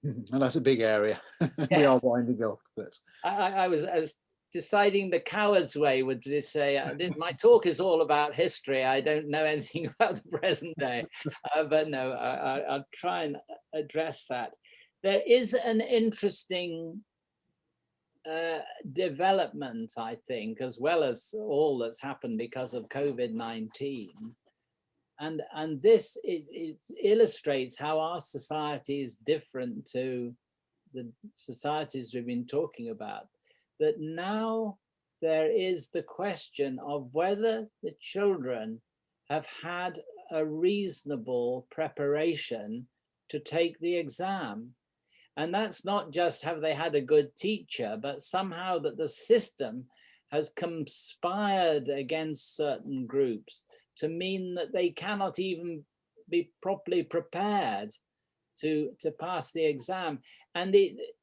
C: And that's a big area. We are winding up, but
B: I was deciding the coward's way would just say, my talk is all about history. I don't know anything about the present day, but no, I'll try and address that. There is an interesting development, I think, as well as all that's happened because of COVID-19. And this it illustrates how our society is different to the societies we've been talking about. That now there is the question of whether the children have had a reasonable preparation to take the exam. And that's not just have they had a good teacher, but somehow that the system has conspired against certain groups to mean that they cannot even be properly prepared to pass the exam. And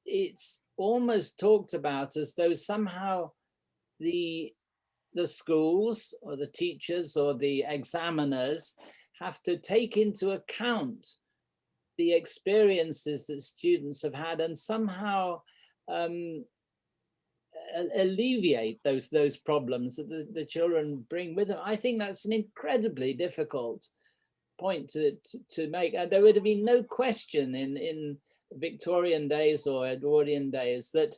B: it's almost talked about as though somehow the schools or the teachers or the examiners have to take into account the experiences that students have had and somehow alleviate those problems that the children bring with them. I think that's an incredibly difficult point to make. There would have been no question in Victorian days or Edwardian days that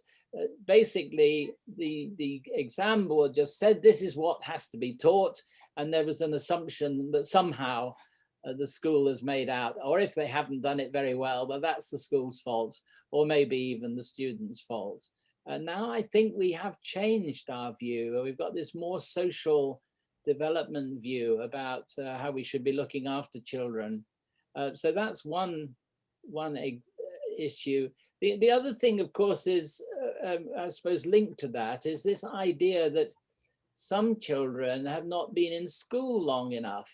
B: basically the exam board just said this is what has to be taught, and there was an assumption that somehow the school has made out, or if they haven't done it very well, well, that's the school's fault, or maybe even the student's fault. And now I think we have changed our view. We've got this more social development view about how we should be looking after children. So that's one issue. The other thing, of course, is, I suppose, linked to that is this idea that some children have not been in school long enough.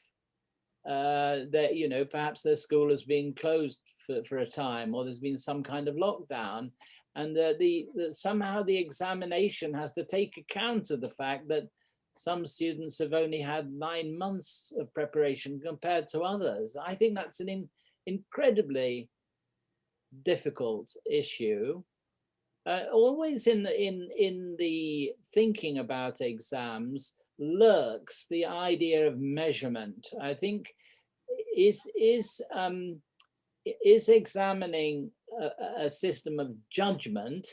B: That, you know, perhaps their school has been closed for a time, or there's been some kind of lockdown, and somehow the examination has to take account of the fact that some students have only had 9 months of preparation compared to others. I think that's an incredibly difficult issue. Always in the thinking about exams lurks the idea of measurement. I think is examining a system of judgment,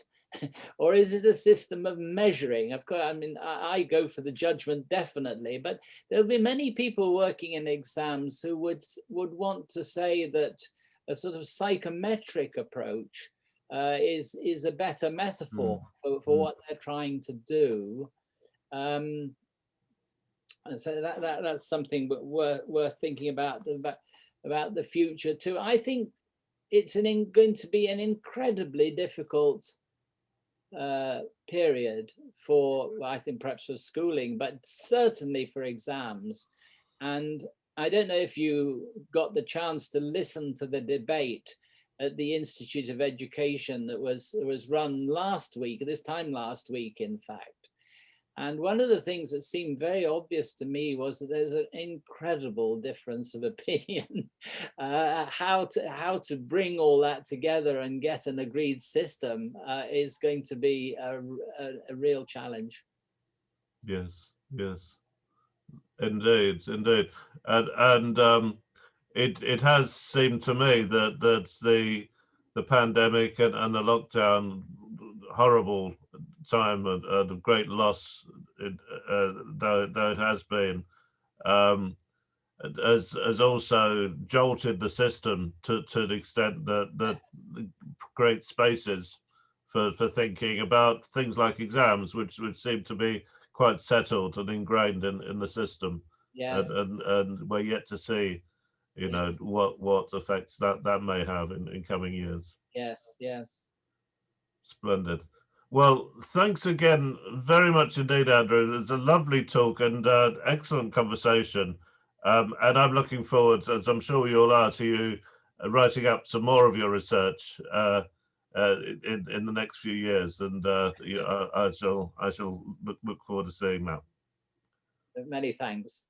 B: or is it a system of measuring? Of course, I mean, I go for the judgment definitely, but there'll be many people working in exams who would want to say that a sort of psychometric approach is a better metaphor for what they're trying to do. And so that's something worth thinking about the future too. I think it's going to be an incredibly difficult period for, well, I think perhaps for schooling, but certainly for exams. And I don't know if you got the chance to listen to the debate at the Institute of Education that was run last week, this time last week, in fact. And one of the things that seemed very obvious to me was that there's an incredible difference of opinion, how to bring all that together and get an agreed system is going to be a real challenge.
A: Yes, yes, indeed, indeed, and it has seemed to me that the pandemic and the lockdown, horrible time and of great loss, though it has been, has also jolted the system to the extent that great spaces for thinking about things like exams, which seem to be quite settled and ingrained in the system.
B: Yes.
A: And we're yet to see, you know, what effects that may have in coming years.
B: Yes, yes.
A: Splendid. Well, thanks again very much indeed, Andrew. It's a lovely talk and excellent conversation. And I'm looking forward, as I'm sure you all are, to you writing up some more of your research in the next few years, and I shall look forward to seeing that.
B: Many thanks.